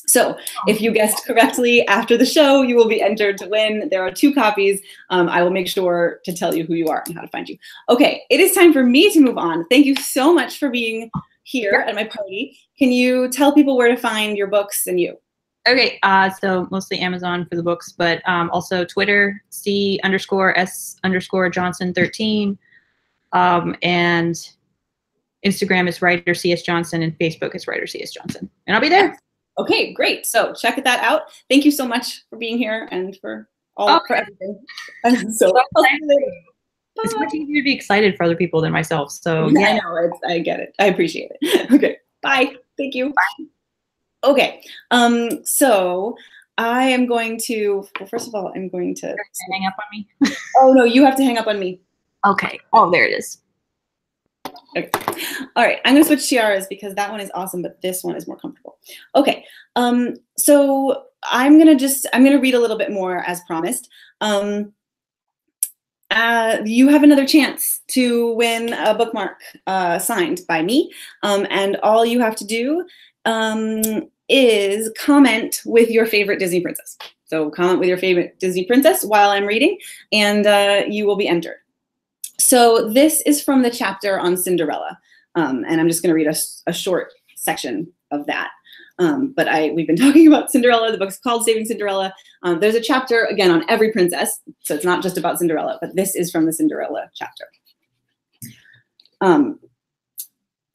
So if you guessed correctly after the show, you will be entered to win. There are 2 copies. I will make sure to tell you who you are and how to find you. Okay, it is time for me to move on. Thank you so much for being here at my party. Can you tell people where to find your books and you? Okay, so mostly Amazon for the books, but also Twitter, C_S_Johnson13, and Instagram is writer CS Johnson, and Facebook is writer CS Johnson, and I'll be there. Okay, great. So check that out. Thank you so much for being here and for for everything. So it's much easier to be excited for other people than myself. So yeah, I know. I get it. I appreciate it. Okay, bye. Thank you. Bye. Okay, so I am going to, well, first of all, I'm going to hang up on me. Oh no, you have to hang up on me. Okay. Oh, there it is. Okay. All right, I'm gonna switch tiaras because that one is awesome, but this one is more comfortable. Okay, so I'm gonna read a little bit more as promised. You have another chance to win a bookmark signed by me, and all you have to do is comment with your favorite Disney princess. So comment with your favorite Disney princess while I'm reading, and you will be entered. So this is from the chapter on Cinderella, and I'm just going to read a short section of that. But we've been talking about Cinderella. The book's called Saving Cinderella. There's a chapter, again, on every princess, so it's not just about Cinderella, but this is from the Cinderella chapter.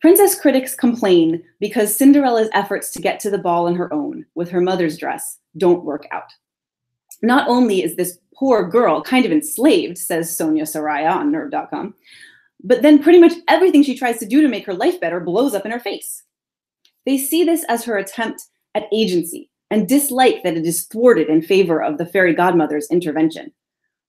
Princess critics complain because Cinderella's efforts to get to the ball on her own with her mother's dress don't work out. Not only is this poor girl kind of enslaved, says Sonia Saraya on Nerve.com, but then pretty much everything she tries to do to make her life better blows up in her face. They see this as her attempt at agency and dislike that it is thwarted in favor of the fairy godmother's intervention.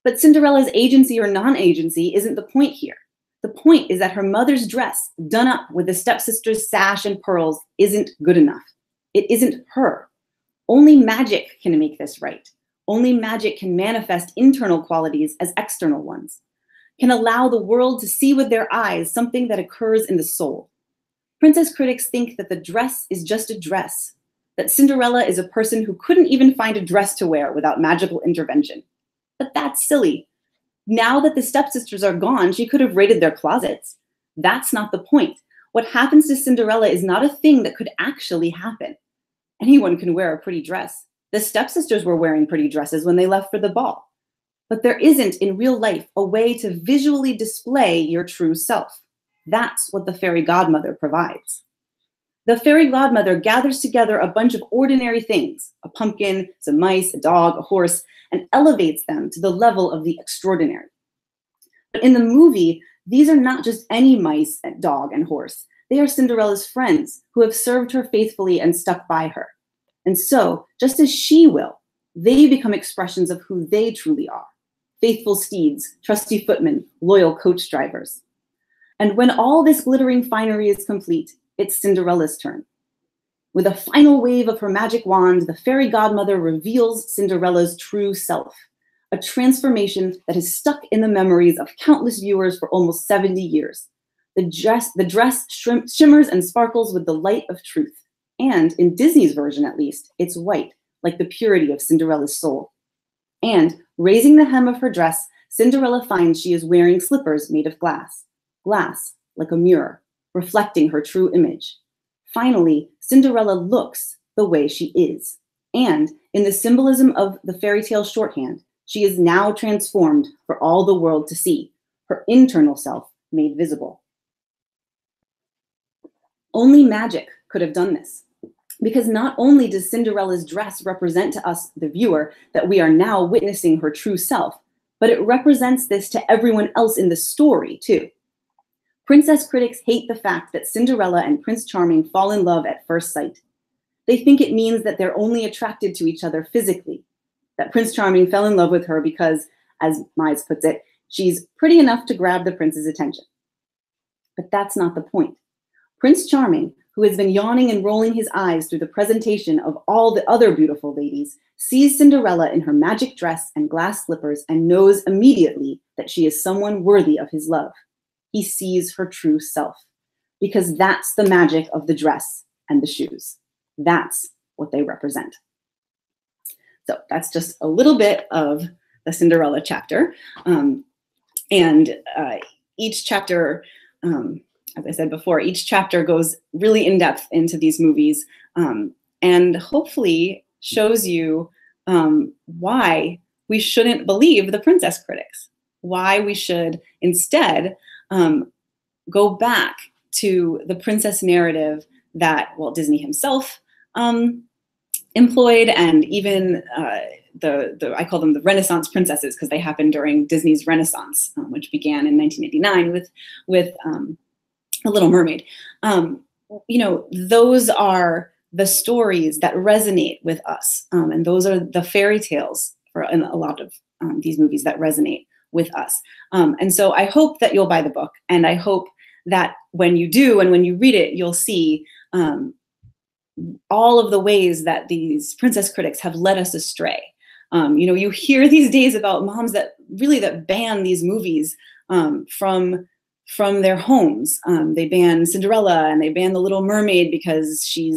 But Cinderella's agency or non-agency isn't the point here. The point is that her mother's dress, done up with the stepsister's sash and pearls, isn't good enough. It isn't her. Only magic can make this right. Only magic can manifest internal qualities as external ones, can allow the world to see with their eyes something that occurs in the soul. Princess critics think that the dress is just a dress, that Cinderella is a person who couldn't even find a dress to wear without magical intervention. But that's silly. Now that the stepsisters are gone, she could have raided their closets. That's not the point. What happens to Cinderella is not a thing that could actually happen. Anyone can wear a pretty dress. The stepsisters were wearing pretty dresses when they left for the ball. But there isn't in real life a way to visually display your true self. That's what the fairy godmother provides. The fairy godmother gathers together a bunch of ordinary things, a pumpkin, some mice, a dog, a horse, and elevates them to the level of the extraordinary. But in the movie, these are not just any mice, dog, and horse. They are Cinderella's friends who have served her faithfully and stuck by her. And so, just as she will, they become expressions of who they truly are. Faithful steeds, trusty footmen, loyal coach drivers. And when all this glittering finery is complete, it's Cinderella's turn. With a final wave of her magic wand, the fairy godmother reveals Cinderella's true self, a transformation that has stuck in the memories of countless viewers for almost 70 years. The dress shimmers and sparkles with the light of truth. And in Disney's version, at least, it's white, like the purity of Cinderella's soul. And raising the hem of her dress, Cinderella finds she is wearing slippers made of glass. Glass, like a mirror, reflecting her true image. Finally, Cinderella looks the way she is. And in the symbolism of the fairy tale shorthand, she is now transformed for all the world to see, her internal self made visible. Only magic could have done this. Because not only does Cinderella's dress represent to us, the viewer, that we are now witnessing her true self, but it represents this to everyone else in the story, too. Princess critics hate the fact that Cinderella and Prince Charming fall in love at first sight. They think it means that they're only attracted to each other physically, that Prince Charming fell in love with her because, as Mize puts it, she's pretty enough to grab the prince's attention. But that's not the point. Prince Charming, who has been yawning and rolling his eyes through the presentation of all the other beautiful ladies, sees Cinderella in her magic dress and glass slippers and knows immediately that she is someone worthy of his love. He sees her true self, because that's the magic of the dress and the shoes. That's what they represent. So that's just a little bit of the Cinderella chapter. Each chapter, as I said before, each chapter goes really in depth into these movies and hopefully shows you why we shouldn't believe the princess critics, why we should instead go back to the princess narrative that Walt Disney himself employed, and even I call them the Renaissance princesses because they happened during Disney's Renaissance, which began in 1989 with The Little Mermaid. Those are the stories that resonate with us, and those are the fairy tales in a lot of these movies that resonate with us. And so I hope that you'll buy the book, and I hope that when you do and when you read it, you'll see all of the ways that these princess critics have led us astray. You hear these days about moms that ban these movies from their homes. They ban Cinderella and they ban The Little Mermaid because she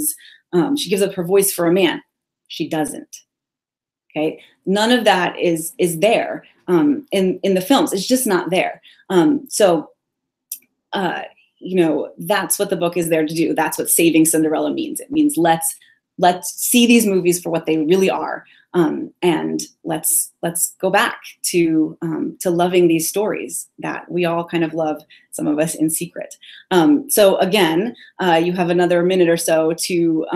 gives up her voice for a man. She doesn't. Okay, none of that is there in the films. It's just not there. That's what the book is there to do. That's what saving Cinderella means. It means let's see these movies for what they really are, and let's go back to loving these stories that we all kind of love, some of us in secret. So again, you have another minute or so to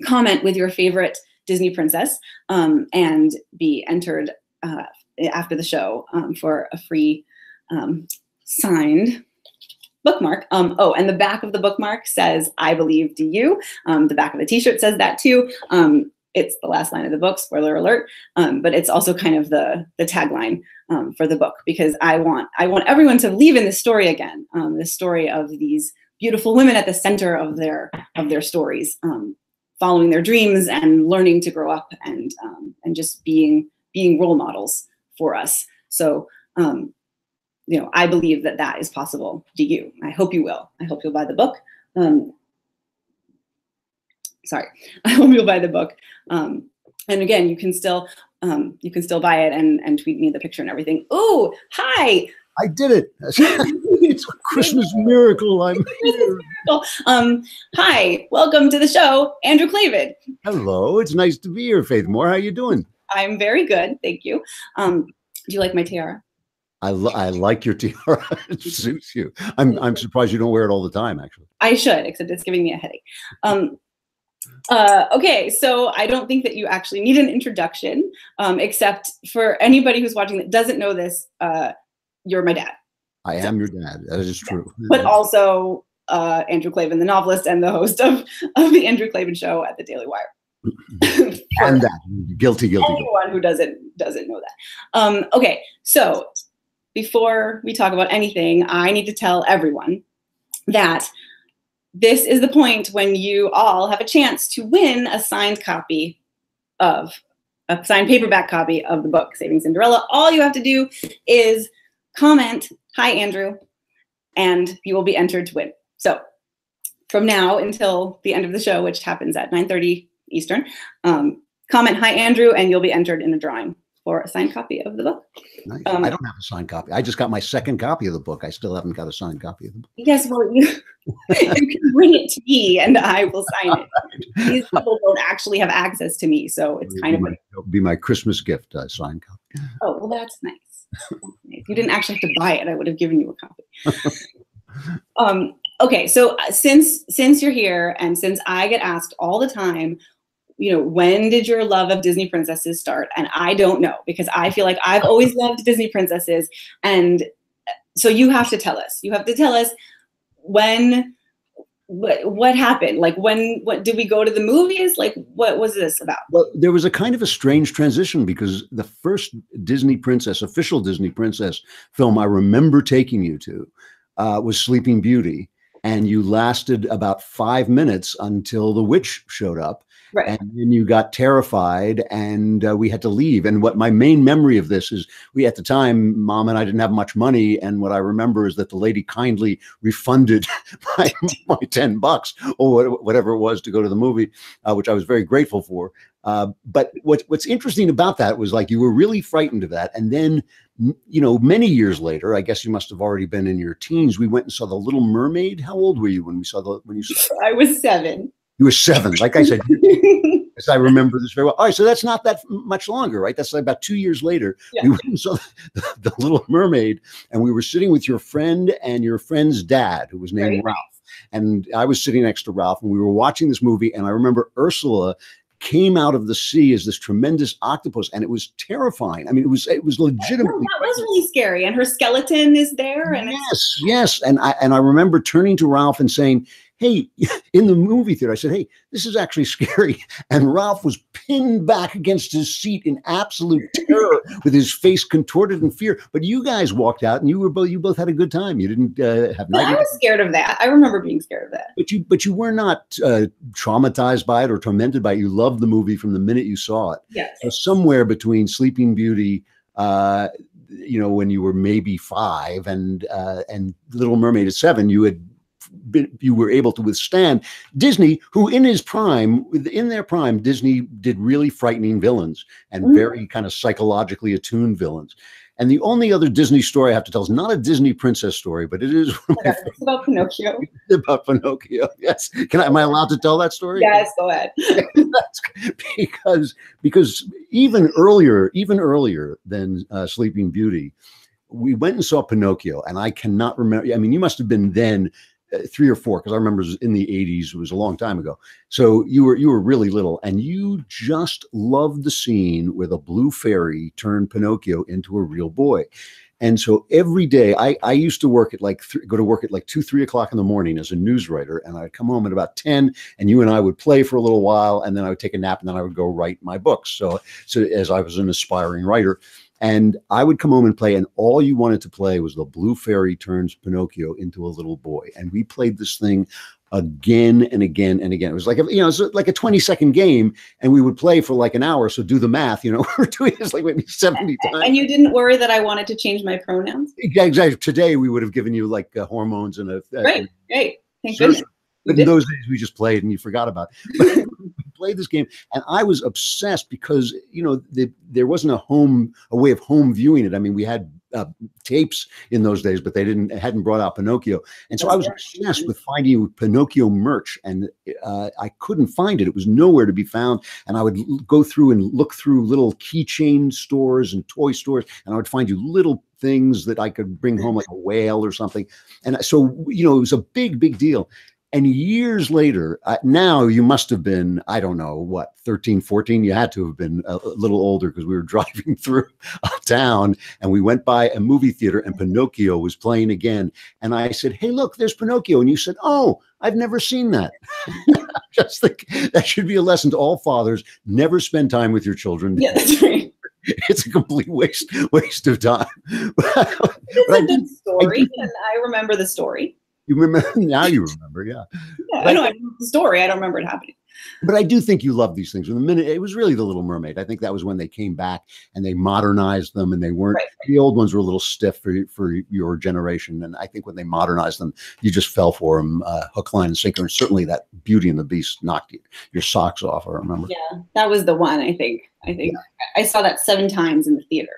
comment with your favorite Disney princess and be entered after the show for a free signed bookmark. And the back of the bookmark says, "I believe, do you?" The back of the t-shirt says that too. it's the last line of the book, spoiler alert, but it's also kind of the tagline for the book, because I want everyone to believe in this story again, this story of these beautiful women at the center of their stories, following their dreams and learning to grow up and just being role models for us. So, I believe that is possible to you. I hope you will. I hope you'll buy the book. I hope you'll buy the book. And again, you can still buy it and tweet me the picture and everything. Ooh, hi. I did it. It's a Christmas miracle. I'm here. Hi, welcome to the show, Andrew Klavan. Hello, it's nice to be here, Faith Moore. How you doing? I'm very good, thank you. Do you like my tiara? I like your tiara. It suits you. I'm surprised you don't wear it all the time, actually. I should, except it's giving me a headache. Okay, so I don't think that you actually need an introduction, except for anybody who's watching that doesn't know this, you're my dad. I am your dad. That is true. But also Andrew Klavan, the novelist and the host of the Andrew Klavan Show at the Daily Wire. And that guilty. Anyone who doesn't know that. Okay, so before we talk about anything, I need to tell everyone that this is the point when you all have a chance to win a signed paperback copy of the book, Saving Cinderella. All you have to do is comment, "Hi, Andrew," and you will be entered to win. So from now until the end of the show, which happens at 9:30 Eastern, comment, "Hi, Andrew," and you'll be entered in a drawing for a signed copy of the book. Nice. I don't have a signed copy. I just got my second copy of the book. I still haven't got a signed copy of the book. Yes, well, you can bring it to me and I will sign it. These people don't actually have access to me, so it's kind of it'll be my Christmas gift, signed copy. Oh, well, that's nice. If you didn't actually have to buy it, I would have given you a copy. Okay, so since you're here and since I get asked all the time, when did your love of Disney princesses start? And I don't know, because I feel like I've always loved Disney princesses. And so you have to tell us. You have to tell us what happened? Like what did we go to the movies? Like what was this about? Well, there was a kind of a strange transition, because the first official Disney princess film I remember taking you to was Sleeping Beauty. And you lasted about 5 minutes until the witch showed up. Right. And then you got terrified and we had to leave. And what my main memory of this is, at the time, Mom and I didn't have much money. And what I remember is that the lady kindly refunded my $10 or whatever it was to go to the movie, which I was very grateful for. But what's interesting about that was, like, you were really frightened of that. And then, many years later, I guess you must have already been in your teens, we went and saw The Little Mermaid. How old were you when you saw it? I was 7. You were 7. Like I said, I remember this very well. All right, so that's not that much longer, right? That's like about 2 years later. Yeah. We went and saw the Little Mermaid, and we were sitting with your friend and your friend's dad, who was named Ralph. And I was sitting next to Ralph, and we were watching this movie, and I remember Ursula came out of the sea as this tremendous octopus, and it was terrifying. I mean, it was legitimately. That was really scary, and her skeleton is there. And yes, and I remember turning to Ralph and saying, "Hey," in the movie theater, I said, "Hey, this is actually scary." And Ralph was pinned back against his seat in absolute terror, with his face contorted in fear. But you guys walked out, and you both had a good time. You didn't have. I was scared of that. I remember being scared of that. But you were not traumatized by it or tormented by it. You loved the movie from the minute you saw it. Yes. So somewhere between Sleeping Beauty, when you were maybe 5, and Little Mermaid at 7, you were able to withstand Disney, who in their prime, Disney did really frightening villains and very kind of psychologically attuned villains. And the only other Disney story I have to tell is not a Disney princess story, but it is it's about Pinocchio. About Pinocchio, yes. Am I allowed to tell that story? Yes, go ahead. because even earlier than Sleeping Beauty, we went and saw Pinocchio, and I cannot remember. I mean, you must have been then 3 or 4, because I remember it was in the 80s. It was a long time ago. So you were really little, and you just loved the scene where the blue fairy turned Pinocchio into a real boy. And so every day I used to work at like, go to work at like 2, 3 o'clock in the morning as a news writer. And I'd come home at about 10, and you and I would play for a little while, and then I would take a nap, and then I would go write my books. So as I was an aspiring writer, and I would come home and play, and all you wanted to play was the blue fairy turns Pinocchio into a little boy. And we played this thing again and again and again. It was like, you know, it's like a 20-second game, and we would play for like an hour. So do the math, you know, we're doing this like maybe 70 times. And you didn't worry that I wanted to change my pronouns? Exactly. Today we would have given you like hormones and a great. Thank goodness. But in those days we just played and you forgot about it. But we played this game, and I was obsessed because, you know, there wasn't a way of home viewing it. I mean, we had tapes in those days, but they hadn't brought out Pinocchio. And so I was obsessed with finding Pinocchio merch, and I couldn't find it. It was nowhere to be found. And I would go through and look through little keychain stores and toy stores, and I would find you little things that I could bring home, like a whale or something. And so, you know, it was a big, big deal. And years later, now you must have been, I don't know, what, 13, 14? You had to have been a little older, because we were driving through a town and we went by a movie theater and Pinocchio was playing again. And I said, hey, look, there's Pinocchio. And you said, oh, I've never seen that. Just think that should be a lesson to all fathers. Never spend time with your children. Yeah, that's right. It's a complete waste of time. It's a good story, and I remember the story. You remember? Now you remember, yeah. I know the story. I don't remember it happening. But I do think you love these things. From the minute it was really The Little Mermaid, I think that was when they came back and they modernized them, and they weren't. Right. The old ones were a little stiff for your generation, and I think when they modernized them, you just fell for them, hook, line, and sinker. And certainly that Beauty and the Beast knocked your socks off. I remember. Yeah, that was the one. I think I saw that 7 times in the theater.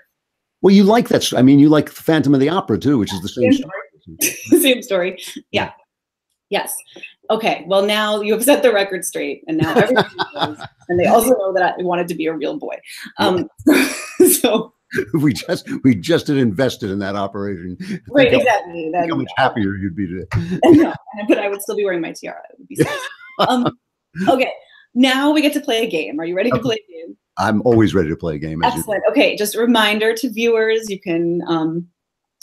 Well, you like that. I mean, you like Phantom of the Opera too, which is the same story. Same story. Yeah. Yes. Okay. Well, now you have set the record straight, and now everybody knows, and they also know that I wanted to be a real boy. So we just had invested in that operation. Right. Exactly. How much happier you'd be today. No, but I would still be wearing my tiara. It would be sad. Okay. Now we get to play a game. Are you ready to play a game? I'm always ready to play a game. Excellent. Okay. Just a reminder to viewers, you can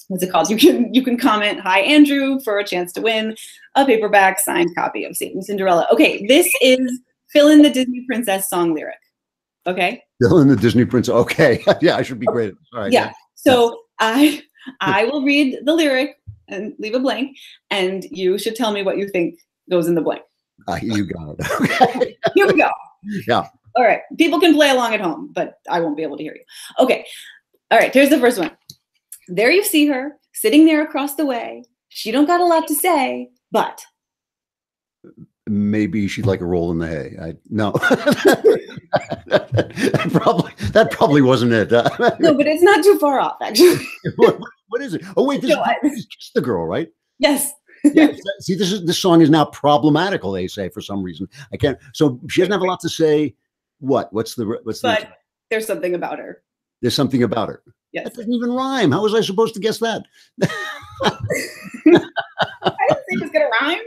what's it called? You can comment, "Hi Andrew," for a chance to win a paperback signed copy of Saving Cinderella. Okay, this is fill in the Disney princess song lyric. Okay. Fill in the Disney princess. Okay. Yeah, I should be great. All right. Yeah. So I will read the lyric and leave a blank, and you should tell me what you think goes in the blank. You got it. Okay. Here we go. Yeah. All right. People can play along at home, but I won't be able to hear you. Okay. All right. Here's the first one. There you see her, sitting there across the way. She don't got a lot to say, but maybe she'd like a roll in the hay. No, that probably wasn't it. No, but it's not too far off, actually. What is it? Oh wait, this is Kiss the Girl, right? Yes. Yeah. See, this song is now problematical. They say for some reason. I can't. So she doesn't have a lot to say. What's the? But there's something about her. There's something about her. Yes. That doesn't even rhyme. How was I supposed to guess that? I didn't think it was gonna rhyme.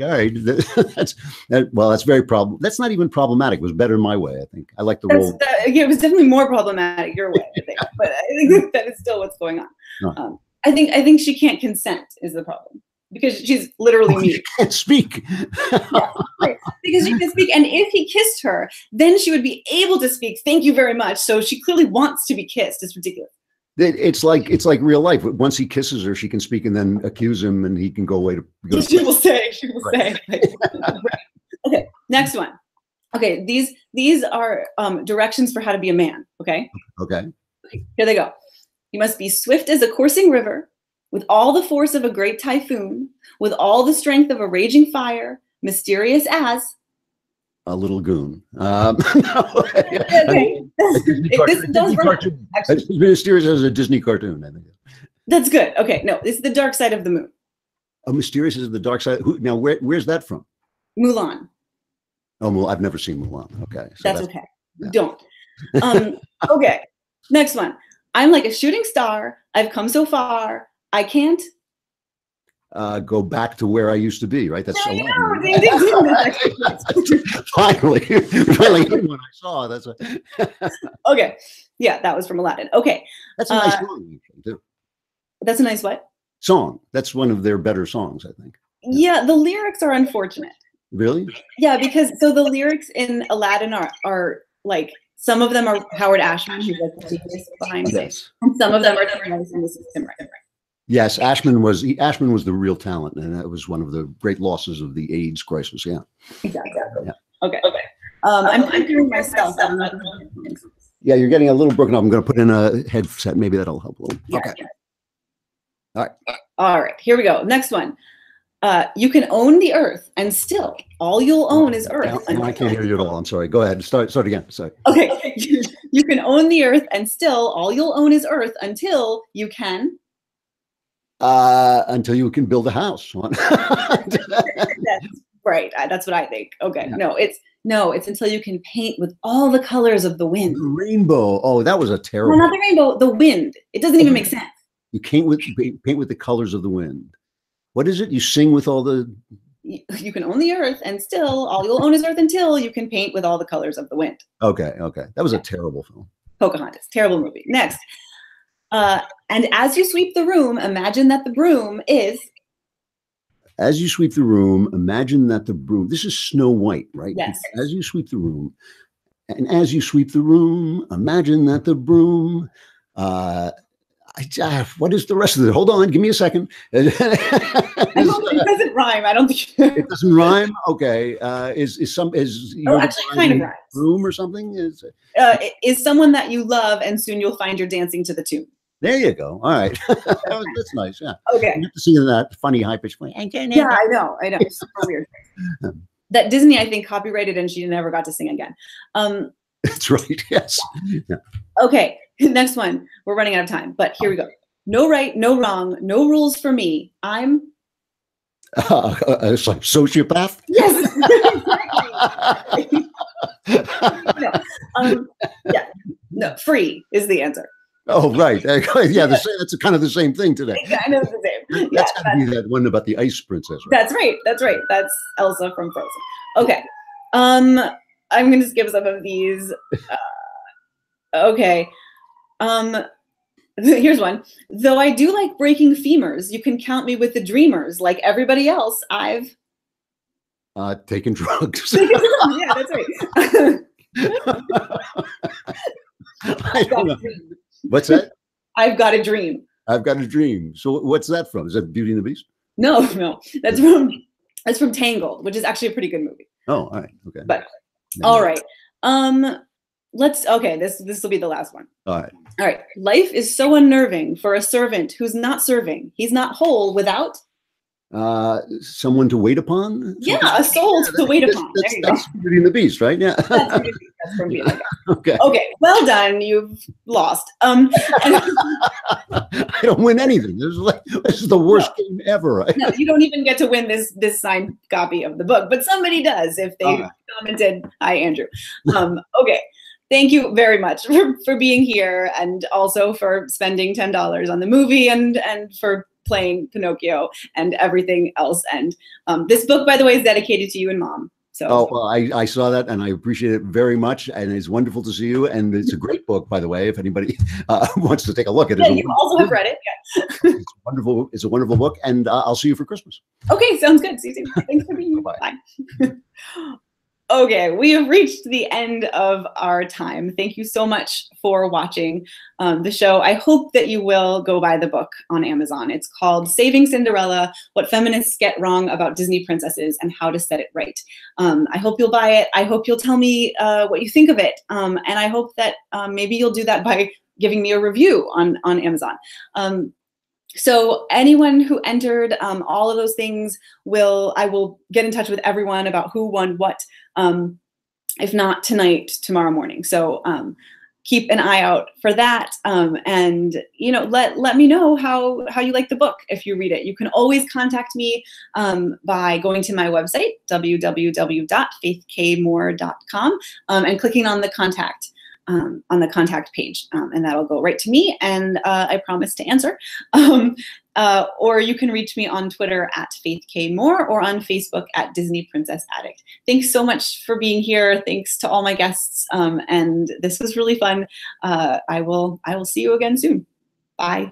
All right. That's very problem. That's not even problematic. It was better my way, I think. I like the role. It was definitely more problematic your way, I think. But I think that is still what's going on. No. I think she can't consent is the problem, because she's literally mute. She can't speak. Yeah, right. Because she can speak, and if he kissed her, then she would be able to speak. Thank you very much. So she clearly wants to be kissed. It's ridiculous. It's like real life. Once he kisses her, she can speak and then accuse him, and he can go away to. She will say. Right. Okay, next one. Okay, these are directions for how to be a man. Okay. Okay. Here they go. You must be swift as a coursing river, with all the force of a great typhoon, with all the strength of a raging fire, mysterious as a little goon. Okay. This does rhyme. It's mysterious as a Disney cartoon, I think. That's good. Okay, no, it's the dark side of the moon. Oh, mysterious as the dark side. Now, where's that from? Mulan. Oh, I've never seen Mulan. Okay, so that's okay. Yeah. Don't. Okay, next one. I'm like a shooting star. I've come so far. I can't go back to where I used to be. Right? That's so finally when I saw that's okay. Yeah, that was from Aladdin. Okay. That's a nice song, too. That's a nice what? Song. That's one of their better songs, I think. Yeah, the lyrics are unfortunate. Really? Yeah, because so the lyrics in Aladdin are like, some of them are Howard Ashman, who's like the genius behind it. Yes. And some of them are Tim Rice, and this is Tim Rice. Yes, Ashman was the real talent, and that was one of the great losses of the AIDS crisis. Yeah. Exactly. Yeah. Okay. I'm comparing myself. Yeah, you're getting a little broken up. I'm going to put in a headset. Maybe that'll help a little. Yeah, Okay. yeah. All right. All right. Here we go. Next one. You can own the earth, and still, all you'll own is earth. I can't hear you at all. I'm sorry. Go ahead. Start again. Sorry. Okay. You can own the earth, and still, all you'll own is earth until you can. Until you can build a house. That's right. That's what I think. Okay. Yeah. No, it's until you can paint with all the colors of the wind. The rainbow. Oh, that was a terrible. No, not the rainbow. The wind. It doesn't even make sense. You paint with the colors of the wind. What is it? You sing with all the. You can own the earth, and still, all you'll own is earth until you can paint with all the colors of the wind. Okay. That was a terrible film. Pocahontas. Terrible movie. Next. And as you sweep the room, imagine that the broom is. As you sweep the room, imagine that the broom. This is Snow White, right? Yes. As you sweep the room, and as you sweep the room, imagine that the broom. What is the rest of it? Hold on, give me a second. It doesn't rhyme. I don't think it doesn't rhyme. Okay, is actually kind of rhymes. Broom or something is someone that you love, and soon you'll find you're dancing to the tune. There you go. All right, that's nice. Yeah. Okay. You have to sing in that funny high pitched voice. Yeah, I know. It's super weird. That Disney, I think, copyrighted, and she never got to sing again. That's right. Yes. Yeah. Okay. Next one. We're running out of time, but here we go. No right, no wrong, no rules for me. I'm it's like sociopath. Yes. Yeah. No, free is the answer. Oh, right. Yeah, that's kind of the same thing today. Kind of the same. That's got to be that one about the ice princess. Right? That's right. That's Elsa from Frozen. Okay. I'm going to skip some of these. Okay. Here's one. Though I do like breaking femurs, you can count me with the dreamers. Like everybody else, I've taken drugs. Yeah, that's right. I don't know. What's that? I've got a dream. I've got a dream. So what's that from? Is that Beauty and the Beast? No. That's from Tangled, which is actually a pretty good movie. Oh, all right. Okay. But all right. This will be the last one. All right. Life is so unnerving for a servant who's not serving. He's not whole without someone to wait upon. Yeah, a soul to wait upon. That's Beauty and the Beast, right? Yeah. That's from Beauty and the Beast. Okay. Okay. Well done. You've lost. I don't win anything. This is the worst game ever. Right? No, you don't even get to win this signed copy of the book, but somebody does if they commented. Hi, Andrew. Okay. Thank you very much for being here, and also for spending $10 on the movie and for playing Pinocchio and everything else. And this book, by the way, is dedicated to you and Mom. So well, I saw that, and I appreciate it very much, and it's wonderful to see you. And it's a great book, by the way, if anybody wants to take a look at it. Yeah, you also have read it. Yeah. It's wonderful. It's a wonderful book, and I'll see you for Christmas. Okay, sounds good. See you soon. Thanks for being here. Bye. Okay, we have reached the end of our time. Thank you so much for watching the show. I hope that you will go buy the book on Amazon. It's called Saving Cinderella: What Feminists Get Wrong About Disney Princesses and How to Set It Right. I hope you'll buy it. I hope you'll tell me what you think of it. And I hope that maybe you'll do that by giving me a review on Amazon. So anyone who entered all of those things I will get in touch with everyone about who won what, if not tonight, tomorrow morning. So keep an eye out for that. And let me know how you like the book if you read it. You can always contact me by going to my website, www.faithkmoore.com, and clicking on the contact page, and that'll go right to me, and I promise to answer. or you can reach me on Twitter at Faith K. Moore or on Facebook at Disney Princess Addict. Thanks so much for being here. Thanks to all my guests. And this was really fun. I will see you again soon. Bye.